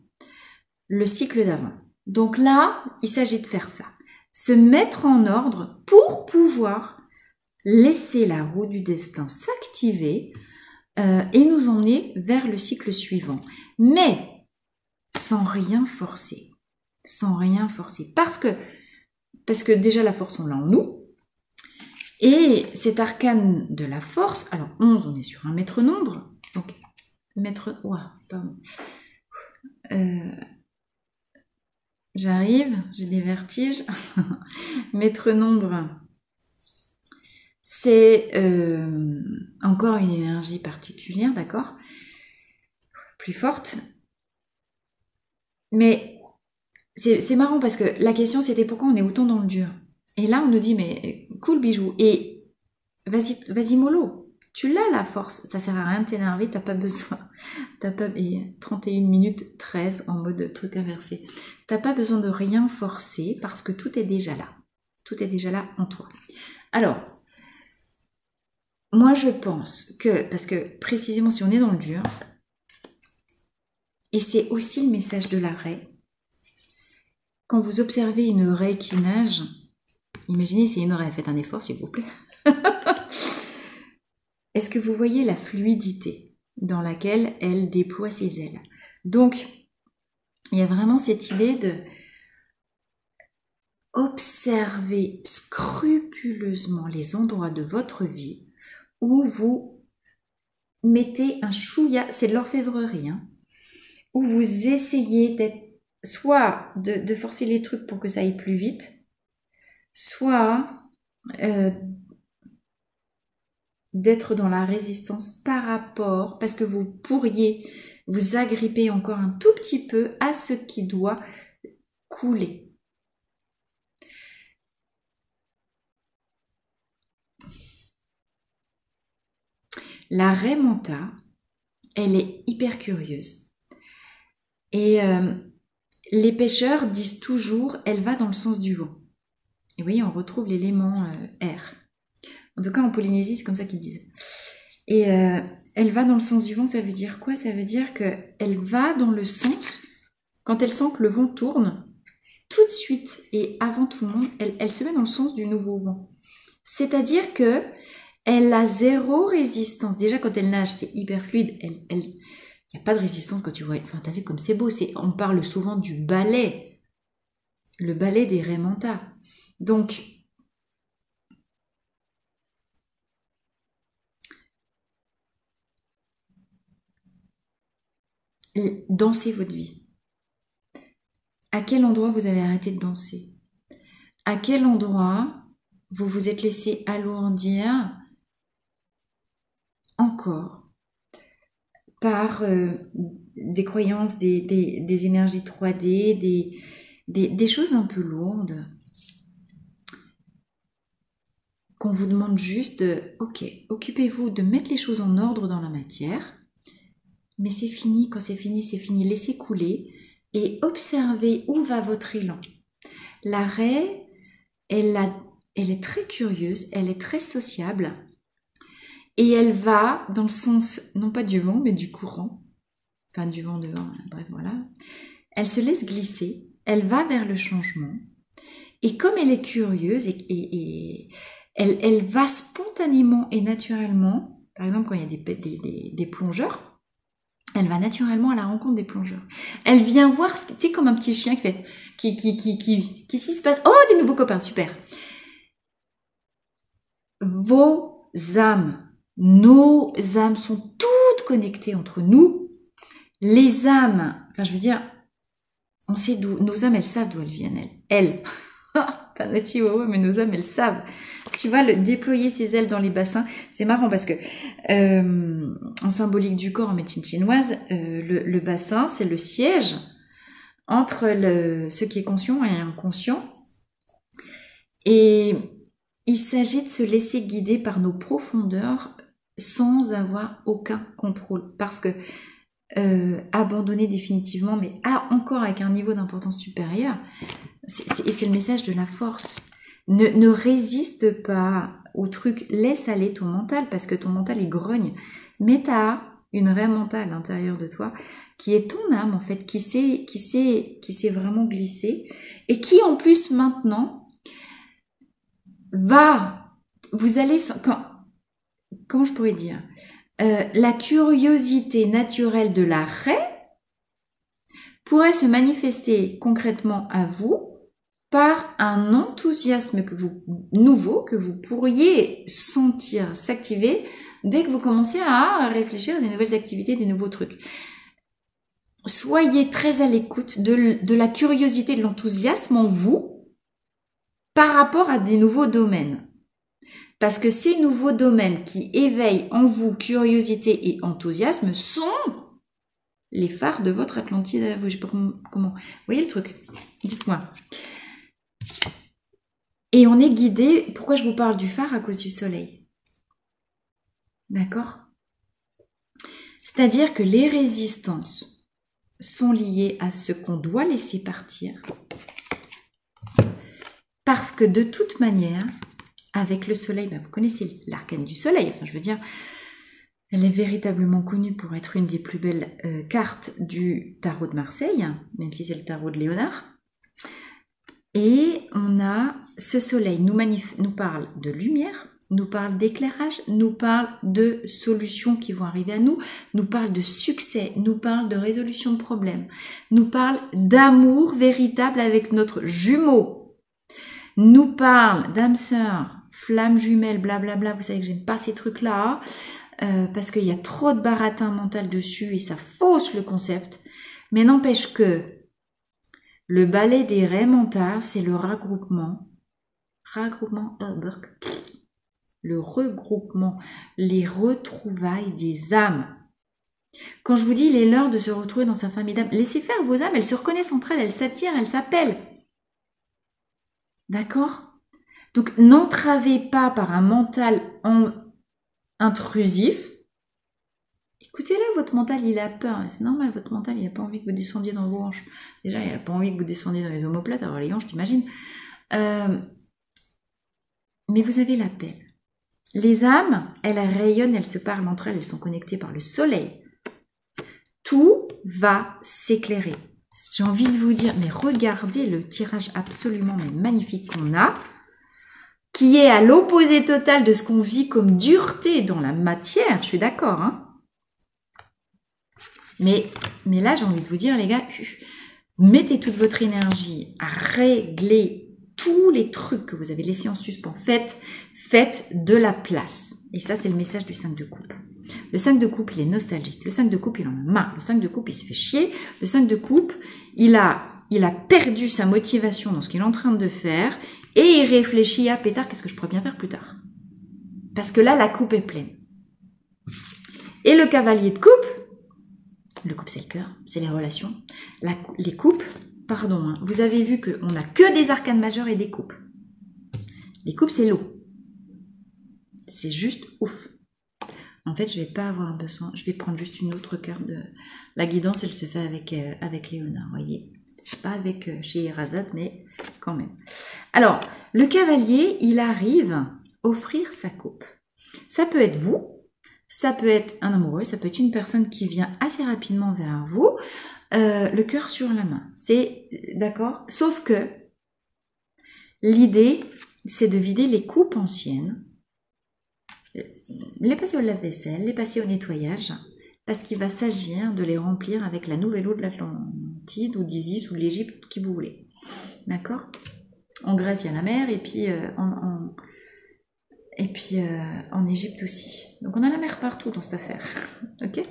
le cycle d'avant. Donc là, il s'agit de faire ça. Se mettre en ordre pour pouvoir laisser la roue du destin s'activer et nous emmener vers le cycle suivant. Mais sans rien forcer. Sans rien forcer. Parce que déjà la force, on l'a en nous. Et cet arcane de la force, alors 11, on est sur un maître nombre. Donc, maître... Ouah, pardon. J'arrive, j'ai des vertiges. Maître nombre, c'est encore une énergie particulière, d'accord? Plus forte. Mais c'est marrant parce que la question c'était pourquoi on est autant dans le dur. Et là on nous dit mais cool bijou. Et vas-y mollo. Tu l'as la force. Ça sert à rien de t'énerver, t'as pas besoin. Et 31 minutes 13 en mode truc inversé. T'as pas besoin de rien forcer parce que tout est déjà là. Tout est déjà là en toi. Alors, moi je pense que, parce que précisément si on est dans le dur, et c'est aussi le message de la raie, quand vous observez une raie qui nage, imaginez c'est une raie, faites un effort s'il vous plaît. Est-ce que vous voyez la fluidité dans laquelle elle déploie ses ailes? Donc, il y a vraiment cette idée de observer scrupuleusement les endroits de votre vie où vous mettez un chouïa, c'est de l'orfèvrerie, hein, où vous essayez d'être soit de forcer les trucs pour que ça aille plus vite, soit d'être dans la résistance par rapport, parce que vous pourriez vous agripper encore un tout petit peu à ce qui doit couler. La raie manta, elle est hyper curieuse. Et les pêcheurs disent toujours, elle va dans le sens du vent. Et vous voyez, on retrouve l'élément air. En tout cas, en Polynésie, c'est comme ça qu'ils disent. Et elle va dans le sens du vent, ça veut dire quoi? Ça veut dire qu'elle va dans le sens, quand elle sent que le vent tourne, tout de suite et avant tout le monde, elle se met dans le sens du nouveau vent. C'est-à-dire que elle a zéro résistance. Déjà, quand elle nage, c'est hyper fluide. Il n'y a pas de résistance quand tu vois. Enfin, t'as vu comme c'est beau. On parle souvent du ballet. Le ballet des raies manta. Donc, dansez votre vie. À quel endroit vous avez arrêté de danser? À quel endroit vous vous êtes laissé alourdir encore par des croyances, des énergies 3D, des choses un peu lourdes qu'on vous demande juste de, ok, occupez-vous de mettre les choses en ordre dans la matière, mais c'est fini, quand c'est fini, laissez couler et observez où va votre élan. La raie, elle est très curieuse, elle est très sociable et elle va dans le sens, non pas du vent, mais du courant, enfin du vent dehors, bref voilà. Elle se laisse glisser, elle va vers le changement et comme elle est curieuse et elle va spontanément et naturellement, par exemple quand il y a des plongeurs, elle va naturellement à la rencontre des plongeurs. Elle vient voir, tu sais, comme un petit chien qui fait, qu'est-ce qui se passe? Oh, des nouveaux copains, super. Vos âmes, nos âmes sont toutes connectées entre nous. Les âmes, enfin je veux dire, on sait d'où, nos âmes elles savent d'où elles viennent, elles. Pas notre chihuahua, mais nos âmes elles savent. Tu vois, déployer ses ailes dans les bassins, c'est marrant parce que en symbolique du corps en médecine chinoise, le bassin c'est le siège entre ce qui est conscient et inconscient. Et il s'agit de se laisser guider par nos profondeurs sans avoir aucun contrôle. Parce que abandonner définitivement, mais encore avec un niveau d'importance supérieur, et c'est le message de la force. Ne résiste pas au truc, laisse aller ton mental, parce que ton mental il grogne. Mais t'as une vraie mentale à l'intérieur de toi, qui est ton âme en fait, qui s'est vraiment glissée, et qui en plus maintenant vous allez, comment je pourrais dire, la curiosité naturelle de la raie pourrait se manifester concrètement à vous par un enthousiasme nouveau que vous pourriez sentir s'activer dès que vous commencez à réfléchir à des nouvelles activités, des nouveaux trucs. Soyez très à l'écoute de la curiosité, de l'enthousiasme en vous par rapport à des nouveaux domaines. Parce que ces nouveaux domaines qui éveillent en vous curiosité et enthousiasme sont les phares de votre Atlantide. Je sais pas comment. Vous voyez le truc? Dites-moi. Et on est guidé. Pourquoi je vous parle du phare? À cause du soleil. D'accord? C'est-à-dire que les résistances sont liées à ce qu'on doit laisser partir. Parce que de toute manière, avec le soleil, vous connaissez l'arcane du soleil. Enfin, je veux dire, elle est véritablement connue pour être une des plus belles cartes du tarot de Marseille, même si c'est le tarot de Léonard. Et on a ce soleil nous parle de lumière, nous parle d'éclairage, nous parle de solutions qui vont arriver à nous parle de succès, nous parle de résolution de problèmes, nous parle d'amour véritable avec notre jumeau, nous parle d'âme sœur, flamme jumelle, blablabla. Vous savez que j'aime pas ces trucs-là, parce qu'il y a trop de baratin mental dessus et ça fausse le concept. Mais n'empêche que le balai des raies mentales, c'est le regroupement, les retrouvailles des âmes. Quand je vous dis, il est l'heure de se retrouver dans sa famille d'âmes, laissez faire vos âmes, elles se reconnaissent entre elles, elles s'attirent, elles s'appellent. D'accord? Donc, n'entravez pas par un mental intrusif. Écoutez-le, votre mental, il a peur. C'est normal, votre mental, il n'a pas envie que vous descendiez dans vos hanches. Déjà, il n'a pas envie que vous descendiez dans les omoplates. Alors, les hanches, t'imagines. Mais vous avez l'appel. Les âmes, elles rayonnent, elles se parlent entre elles, elles sont connectées par le soleil. Tout va s'éclairer. J'ai envie de vous dire, mais regardez le tirage absolument magnifique qu'on a, qui est à l'opposé total de ce qu'on vit comme dureté dans la matière. Je suis d'accord, hein. Mais là, j'ai envie de vous dire, les gars, mettez toute votre énergie à régler tous les trucs que vous avez laissés en suspens. Faites de la place. Et ça, c'est le message du 5 de coupe. Le 5 de coupe, il est nostalgique. Le 5 de coupe, il en a marre. Le 5 de coupe, il se fait chier. Le 5 de coupe, il a perdu sa motivation dans ce qu'il est en train de faire et il réfléchit à pétard, qu'est-ce que je pourrais bien faire plus tard? Parce que là, la coupe est pleine. Et le cavalier de coupe, le coupe, c'est le cœur, c'est les relations. Les coupes, pardon, hein, vous avez vu qu'on n'a que des arcanes majeures et des coupes. Les coupes, c'est l'eau. C'est juste ouf. En fait, je vais pas avoir besoin, je vais prendre juste une autre carte de... La guidance, elle se fait avec Léonard, vous voyez. C'est pas avec chez Yerazade, mais quand même. Alors, le cavalier, il arrive offrir sa coupe. Ça peut être vous, ça peut être un amoureux, ça peut être une personne qui vient assez rapidement vers vous, le cœur sur la main. C'est d'accord? Sauf que l'idée, c'est de vider les coupes anciennes, les passer au lave-vaisselle, les passer au nettoyage, parce qu'il va s'agir de les remplir avec la nouvelle eau de l'Atlantide ou d'Isis ou de l'Égypte, qui vous voulez. D'accord? En Grèce, il y a la mer, et puis en Égypte aussi. Donc on a la mer partout dans cette affaire. Ok?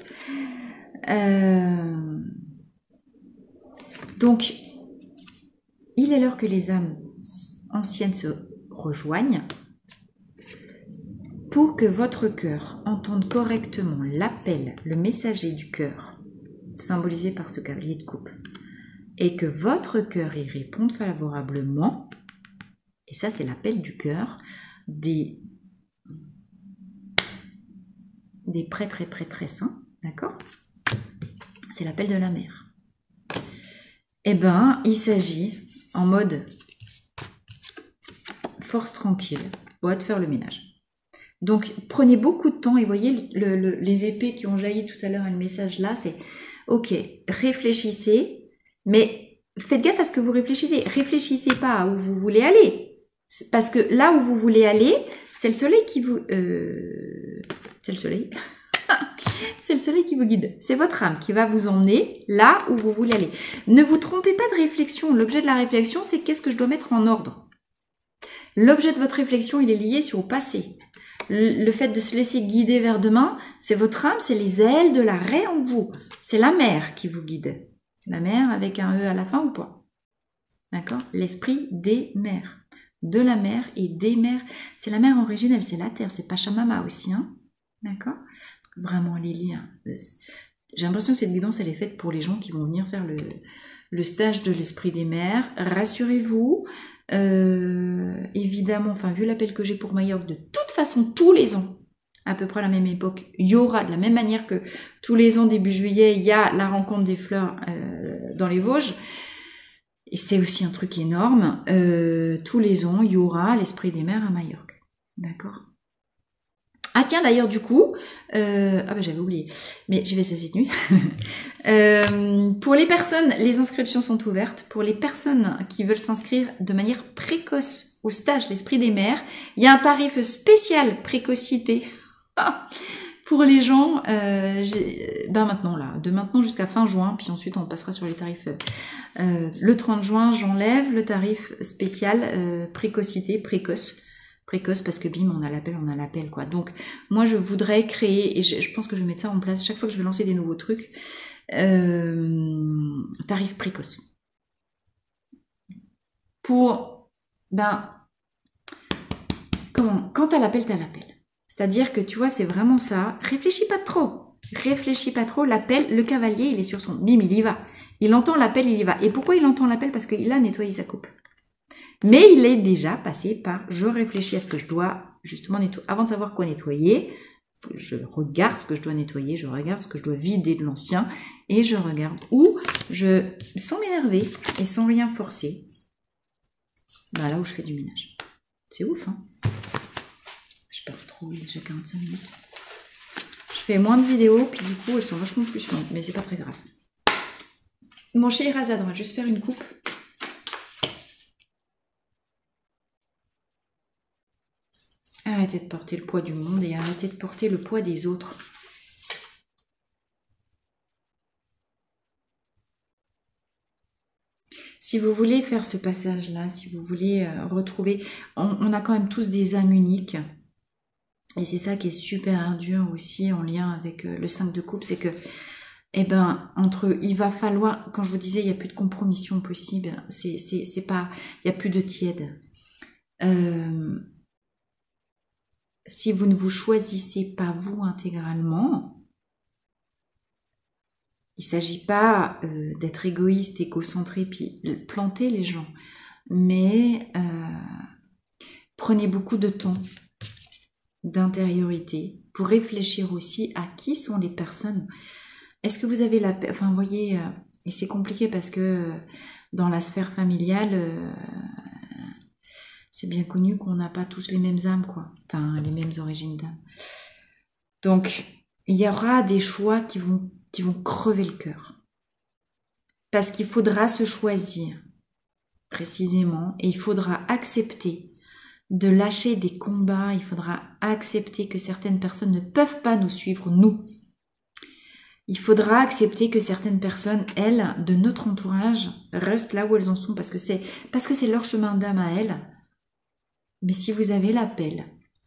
Donc, il est l'heure que les âmes anciennes se rejoignent pour que votre cœur entende correctement l'appel, le messager du cœur, symbolisé par ce cavalier de coupe, et que votre cœur y réponde favorablement. Et Et ça, c'est l'appel du cœur des prêtres saints, d'accord? C'est l'appel de la mère. Eh ben, il s'agit en mode force tranquille, on va te faire le ménage. Donc, prenez beaucoup de temps et voyez les épées qui ont jailli tout à l'heure et le message là, c'est ok, réfléchissez, mais faites gaffe à ce que vous réfléchissez. Réfléchissez pas à où vous voulez aller. Parce que là où vous voulez aller, c'est le soleil qui vous... c'est le soleil. C'est le soleil qui vous guide. C'est votre âme qui va vous emmener là où vous voulez aller. Ne vous trompez pas de réflexion. L'objet de la réflexion, c'est qu'est-ce que je dois mettre en ordre. L'objet de votre réflexion, il est lié sur le passé. Le fait de se laisser guider vers demain, c'est votre âme, c'est les ailes de la raie en vous. C'est la mer qui vous guide. La mer avec un E à la fin ou pas. D'accord? L'esprit des mers. De la mer et des mers. C'est la mer originelle, c'est la terre, c'est Pachamama aussi. Hein? D'accord? Vraiment les liens. J'ai l'impression que cette guidance, elle est faite pour les gens qui vont venir faire le stage de l'esprit des mers. Rassurez-vous, évidemment, enfin, vu l'appel que j'ai pour Majorque, de toute façon, tous les ans, à peu près à la même époque, il y aura, de la même manière que tous les ans, début juillet, il y a la rencontre des fleurs dans les Vosges. Et c'est aussi un truc énorme. Tous les ans, il y aura l'esprit des mers à Majorque. D'accord? Ah tiens, d'ailleurs, du coup, j'avais oublié, mais j'y vais cette nuit. Pour les personnes, les inscriptions sont ouvertes. Pour les personnes qui veulent s'inscrire de manière précoce au stage l'esprit des mers, il y a un tarif spécial précocité pour les gens. Maintenant là, de maintenant jusqu'à fin juin, puis ensuite on passera sur les tarifs. Le 30 juin, j'enlève le tarif spécial précocité, précoce parce que bim, on a l'appel quoi. Donc moi je voudrais créer, et je pense que je vais mettre ça en place chaque fois que je vais lancer des nouveaux trucs, tarif précoce. Pour, quand t'as l'appel, t'as l'appel. C'est-à-dire que tu vois, c'est vraiment ça, réfléchis pas trop, l'appel, le cavalier, il est sur son, bim, il y va. Il entend l'appel, il y va. Et pourquoi il entend l'appel? Parce qu'il a nettoyé sa coupe. Mais il est déjà passé par je réfléchis à ce que je dois justement nettoyer. Avant de savoir quoi nettoyer, je regarde ce que je dois nettoyer, je regarde ce que je dois vider de l'ancien et je regarde où je, sans m'énerver et sans rien forcer, là où je fais du ménage. C'est ouf, hein? Je perds trop, il est déjà 45 minutes. Je fais moins de vidéos, puis du coup elles sont vachement plus longues, mais c'est pas très grave. Mon Scheherazade, on va juste faire une coupe. Arrêtez de porter le poids du monde et arrêtez de porter le poids des autres. Si vous voulez faire ce passage-là, si vous voulez retrouver... On a quand même tous des âmes uniques. Et c'est ça qui est super dur aussi en lien avec le 5 de coupe, c'est que, il va falloir... Quand je vous disais, il n'y a plus de compromission possible, c'est pas... Il n'y a plus de tiède. Si vous ne vous choisissez pas vous intégralement, il ne s'agit pas d'être égoïste, égocentré, puis planter les gens, mais prenez beaucoup de temps d'intériorité pour réfléchir aussi à qui sont les personnes. Est-ce que vous avez la... Enfin, vous voyez, et c'est compliqué parce que dans la sphère familiale... c'est bien connu qu'on n'a pas tous les mêmes âmes, quoi. Enfin, les mêmes origines d'âme. Donc, il y aura des choix qui vont crever le cœur. Parce qu'il faudra se choisir, précisément, et il faudra accepter de lâcher des combats, il faudra accepter que certaines personnes ne peuvent pas nous suivre, nous. Il faudra accepter que certaines personnes, elles, de notre entourage, restent là où elles en sont, parce que c'est leur chemin d'âme à elles. Mais si vous avez l'appel,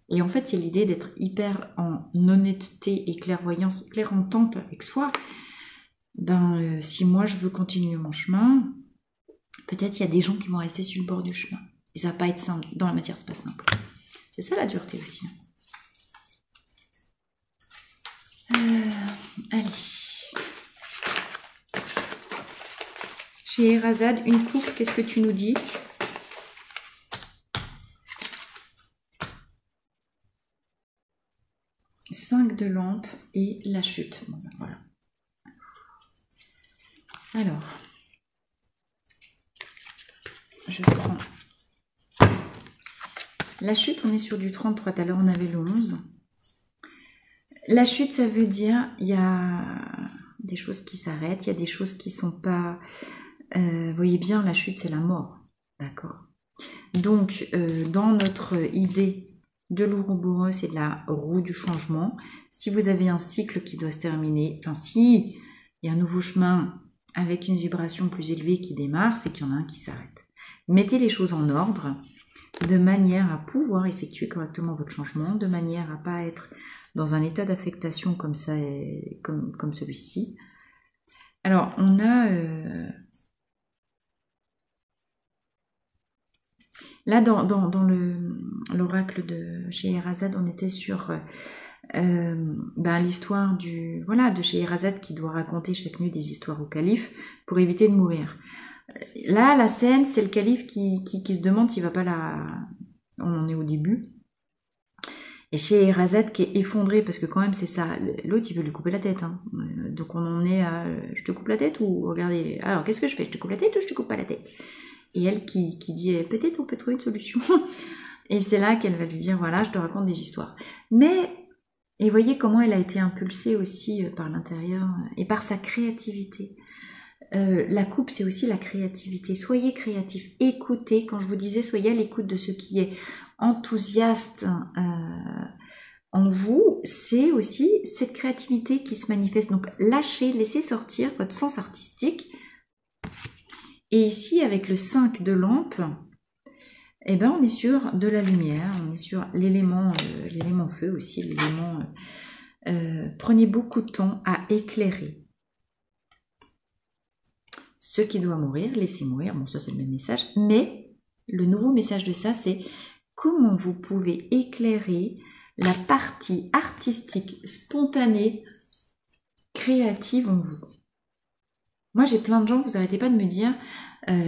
et en fait c'est l'idée d'être hyper en honnêteté et clairvoyance, clairentente avec soi, si moi je veux continuer mon chemin, peut-être il y a des gens qui vont rester sur le bord du chemin. Et ça va pas être simple, dans la matière c'est pas simple. C'est ça la dureté aussi. Allez. Scheherazade, une coupe, qu'est-ce que tu nous dis ? 5 de lampe et la chute. Bon, ben voilà. Alors, je prends la chute, on est sur du 33, tout à l'heure on avait le 11. La chute, ça veut dire, il y a des choses qui s'arrêtent, il y a des choses qui sont pas... vous voyez bien, la chute, c'est la mort, d'accord? Donc, dans notre idée de l'Ouroboros et de la roue du changement, si vous avez un cycle qui doit se terminer, enfin si il y a un nouveau chemin avec une vibration plus élevée qui démarre, c'est qu'il y en a un qui s'arrête. Mettez les choses en ordre de manière à pouvoir effectuer correctement votre changement, de manière à pas être dans un état d'affectation comme ça, comme celui-ci. Alors, on a... là, dans l'oracle de Scheherazade, on était sur l'histoire de Scheherazade qui doit raconter chaque nuit des histoires au calife pour éviter de mourir. Là, la scène, c'est le calife qui se demande s'il va pas la... On en est au début. Et Scheherazade qui est effondrée, parce que quand même, c'est ça. L'autre, il veut lui couper la tête. Hein. Donc, on en est à... Je te coupe la tête ou... Regardez, alors, qu'est-ce que je fais? Je te coupe la tête ou je te coupe pas la tête? Et elle qui dit, peut-être on peut trouver une solution. Et c'est là qu'elle va lui dire, voilà, je te raconte des histoires. Mais, et voyez comment elle a été impulsée aussi par l'intérieur et par sa créativité. La coupe, c'est aussi la créativité. Soyez créatifs, écoutez. Quand je vous disais, soyez à l'écoute de ce qui est enthousiaste en vous, c'est aussi cette créativité qui se manifeste. Donc, lâchez, laissez sortir votre sens artistique. Et ici, avec le 5 de lampe, eh ben, on est sur de la lumière, on est sur l'élément feu aussi, l'élément... prenez beaucoup de temps à éclairer. Ce qui doit mourir, laissez mourir. Bon, ça c'est le même message. Mais le nouveau message de ça, c'est comment vous pouvez éclairer la partie artistique, spontanée, créative en vous. Moi, j'ai plein de gens, vous n'arrêtez pas de me dire,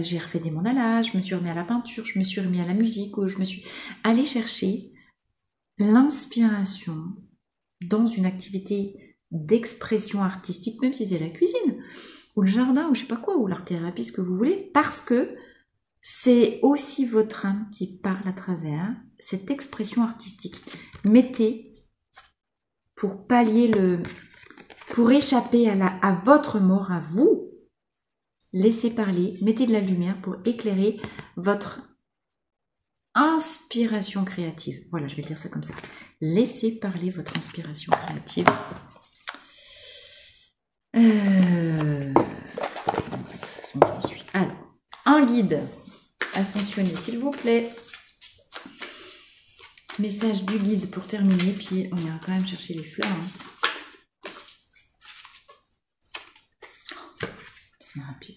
j'ai refait des mandalas, je me suis remis à la peinture, je me suis remis à la musique, ou je me suis... Allez chercher l'inspiration dans une activité d'expression artistique, même si c'est la cuisine, ou le jardin, ou je sais pas quoi, ou l'art-thérapie, ce que vous voulez, parce que c'est aussi votre âme qui parle à travers cette expression artistique. Mettez, pour pallier pour échapper à votre mort, à vous, laissez parler, mettez de la lumière pour éclairer votre inspiration créative. Voilà, je vais dire ça comme ça. Laissez parler votre inspiration créative. De toute façon, j'en suis. Alors, un guide ascensionné, s'il vous plaît. Message du guide pour terminer, puis on ira quand même chercher les fleurs. Hein. C'est rapide.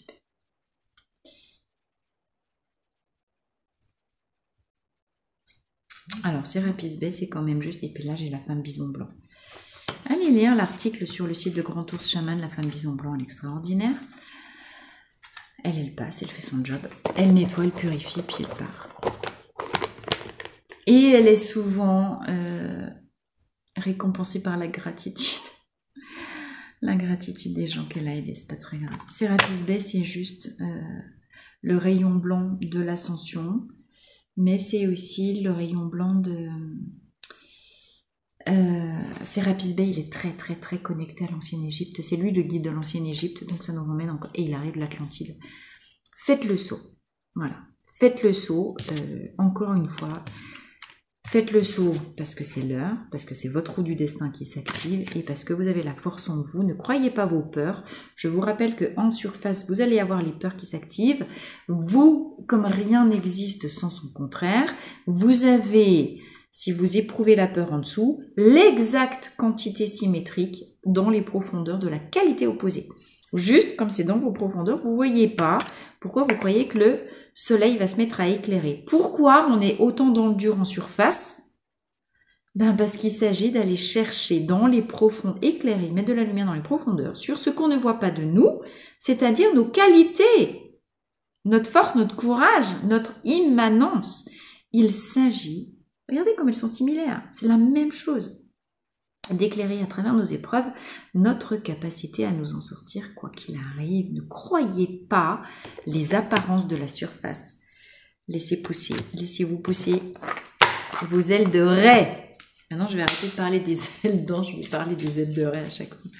Alors, Sérapis Bay, c'est quand même juste. Et puis là, j'ai la femme bison blanc. Allez lire l'article sur le site de Grand Ours Chaman, la femme bison blanc, elle est extraordinaire. Elle passe, elle fait son job. Elle nettoie, elle purifie, puis elle part. Et elle est souvent récompensée par la gratitude. La gratitude des gens qu'elle a aidés, c'est pas très grave. Sérapis Bay, c'est juste le rayon blanc de l'ascension. Mais c'est aussi le rayon blanc de... Sérapis Bay, il est très très très connecté à l'ancienne Égypte. C'est lui le guide de l'ancienne Égypte, donc ça nous ramène encore... Et il arrive de l'Atlantide. Faites le saut. Voilà. Faites le saut, encore une fois. Faites le saut parce que c'est l'heure, parce que c'est votre roue du destin qui s'active et parce que vous avez la force en vous. Ne croyez pas vos peurs. Je vous rappelle qu'en surface, vous allez avoir les peurs qui s'activent. Vous, comme rien n'existe sans son contraire, vous avez, si vous éprouvez la peur en dessous, l'exacte quantité symétrique dans les profondeurs de la qualité opposée. Juste comme c'est dans vos profondeurs, vous ne voyez pas pourquoi vous croyez que le soleil va se mettre à éclairer. Pourquoi on est autant dans le dur en surface? Ben parce qu'il s'agit d'aller chercher dans les profonds, éclairer, mettre de la lumière dans les profondeurs, sur ce qu'on ne voit pas de nous, c'est-à-dire nos qualités, notre force, notre courage, notre immanence. Il s'agit, regardez comme elles sont similaires, c'est la même chose. d'éclairer à travers nos épreuves notre capacité à nous en sortir quoi qu'il arrive. Ne croyez pas les apparences de la surface. Laissez-vous pousser vos ailes de raie. Maintenant, je vais arrêter de parler des ailes d'ange, je vais parler des ailes de raie à chaque fois.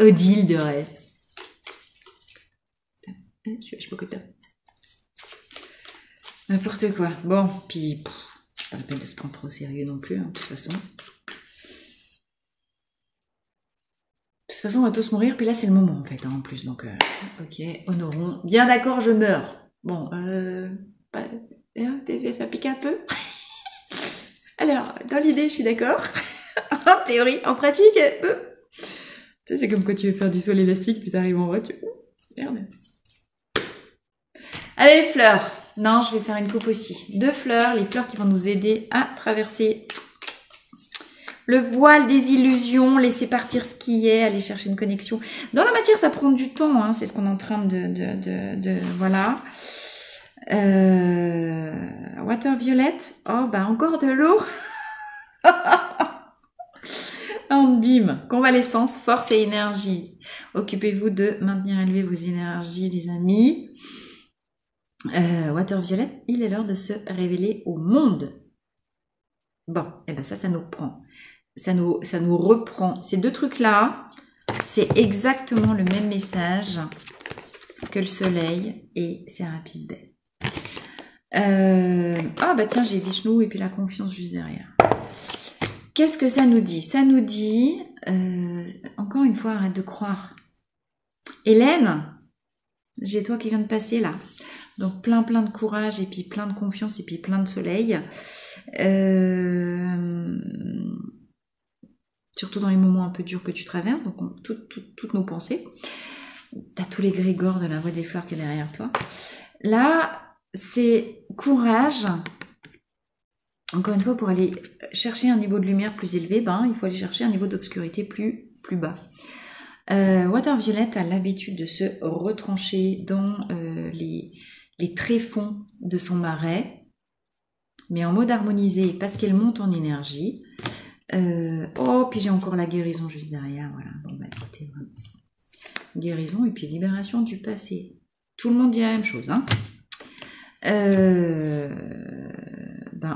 Odile de raie. Je sais pas quoi t'as. N'importe quoi. Bon, puis, pas la peine de se prendre trop au sérieux non plus, hein, de toute façon. De toute façon, on va tous mourir, puis là, c'est le moment, en fait, hein, en plus. Donc, ok, honorons. Bien d'accord, je meurs. Bon, ça pique un peu. Alors, dans l'idée, je suis d'accord. En théorie, en pratique, tu sais, c'est comme quand tu veux faire du saut élastique, puis t'arrives en voiture. Merde. Allez, les fleurs. Non, je vais faire une coupe aussi. 2 fleurs, les fleurs qui vont nous aider à traverser le voile des illusions, laisser partir ce qui est, aller chercher une connexion. Dans la matière, ça prend du temps, hein, c'est ce qu'on est en train voilà. Water Violet. Oh, bah encore de l'eau. En bim. Convalescence, force et énergie. Occupez-vous de maintenir élevées vos énergies, les amis. Water Violet, il est l'heure de se révéler au monde. Bon, et ben ça nous reprend. Ça nous reprend. Ces 2 trucs-là, c'est exactement le même message que le soleil et Serapis Bey. Ah bah tiens, j'ai Vishnu et puis la confiance juste derrière. Qu'est-ce que ça nous dit? Ça nous dit, encore une fois, arrête de croire. Hélène, j'ai toi qui viens de passer là. Donc plein de courage et puis plein de confiance et puis plein de soleil. Surtout dans les moments un peu durs que tu traverses, donc toutes nos pensées. T'as tous les grégores de la voie des fleurs qui est derrière toi. Là, c'est courage. Encore une fois, pour aller chercher un niveau de lumière plus élevé, il faut aller chercher un niveau d'obscurité plus bas. Water Violet a l'habitude de se retrancher dans les tréfonds de son marais, mais en mode harmonisé parce qu'elle monte en énergie. Puis j'ai encore la guérison juste derrière. Voilà. Bon, bah écoutez, voilà. Guérison et puis libération du passé. Tout le monde dit la même chose, hein.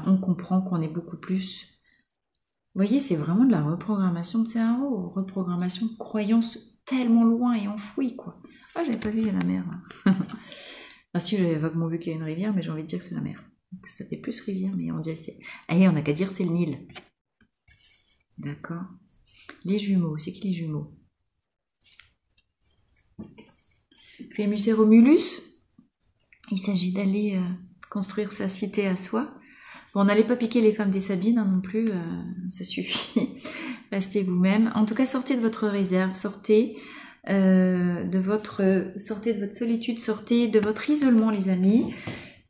On comprend qu'on est beaucoup plus... Vous voyez, c'est vraiment de la reprogrammation de cerveau, reprogrammation de croyances tellement loin et enfouies, quoi. Ah, j'avais pas vu la mer, là. Si, j'avais vaguement vu qu'il y a une rivière, mais j'ai envie de dire que c'est la mer. Ça fait plus rivière, mais on dirait c'est... Allez, on n'a qu'à dire c'est le Nil. D'accord. Les jumeaux, c'est qui les jumeaux? Rémus et Romulus. Il s'agit d'aller construire sa cité à soi. Bon, n'allez pas piquer les femmes des Sabines non plus, ça suffit. Restez vous-même. En tout cas, sortez de votre réserve, sortez de votre solitude, sortez de votre isolement, les amis.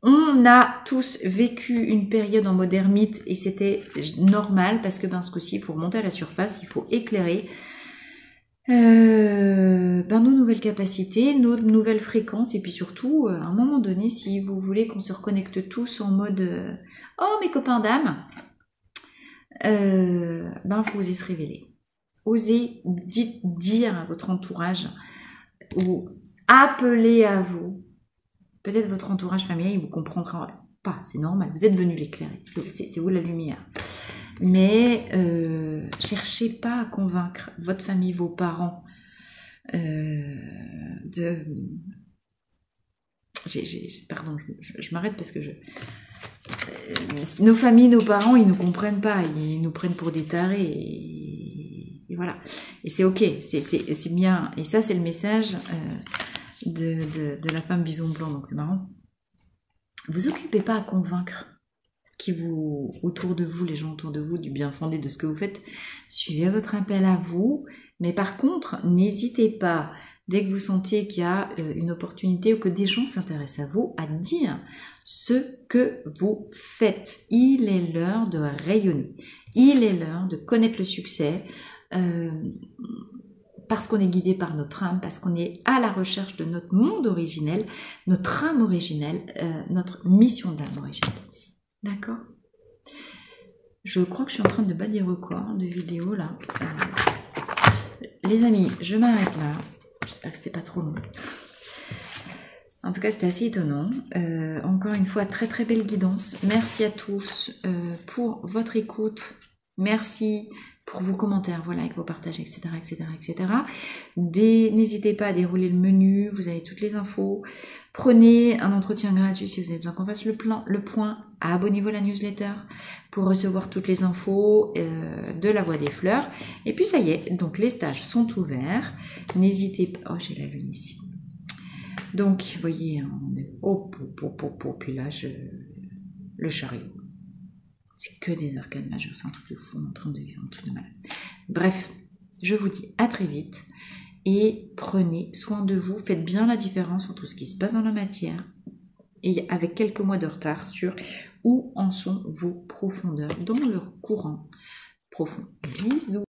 On a tous vécu une période en mode ermite et c'était normal parce que ce coup-ci, il faut remonter à la surface, il faut éclairer nos nouvelles capacités, nos nouvelles fréquences et puis surtout, à un moment donné, si vous voulez qu'on se reconnecte tous en mode oh mes copains d'âme, faut oser se révéler. Osez dire à votre entourage ou appeler à vous. Peut-être votre entourage familial, il vous comprendra pas, c'est normal, vous êtes venu l'éclairer, c'est vous la lumière. Mais cherchez pas à convaincre votre famille, vos parents Pardon, je m'arrête parce que nos familles, nos parents, ils nous comprennent pas, ils nous prennent pour des tarés et voilà. Et c'est ok, c'est bien. Et ça, c'est le message de la femme bison blanc, donc c'est marrant. Vous occupez pas à convaincre autour de vous, les gens autour de vous, du bien fondé de ce que vous faites. Suivez votre appel à vous, mais par contre, n'hésitez pas, dès que vous sentiez qu'il y a une opportunité ou que des gens s'intéressent à vous, à dire ce que vous faites. Il est l'heure de rayonner. Il est l'heure de connaître le succès parce qu'on est guidé par notre âme, parce qu'on est à la recherche de notre monde originel, notre âme originelle, notre mission d'âme originelle. D'accord ? Je crois que je suis en train de battre des records de vidéos là. Les amis, je m'arrête là. J'espère que c'était pas trop long. En tout cas, c'était assez étonnant. Encore une fois, très très belle guidance. Merci à tous pour votre écoute. Merci pour vos commentaires, voilà, avec vos partages, etc., etc., etc. N'hésitez pas à dérouler le menu, vous avez toutes les infos. Prenez un entretien gratuit si vous avez besoin qu'on fasse le point. Abonnez-vous à la newsletter pour recevoir toutes les infos de la Voie des Fleurs. Et puis ça y est, donc les stages sont ouverts. N'hésitez pas... Oh, j'ai la lune ici. Donc, vous voyez, on est... puis là, le chariot. C'est que des arcanes majeures, c'est un truc de fou, on est en train de vivre un truc de malade. Bref, je vous dis à très vite et prenez soin de vous, faites bien la différence entre ce qui se passe dans la matière et avec quelques mois de retard sur où en sont vos profondeurs dans leur courant profond. Bisous!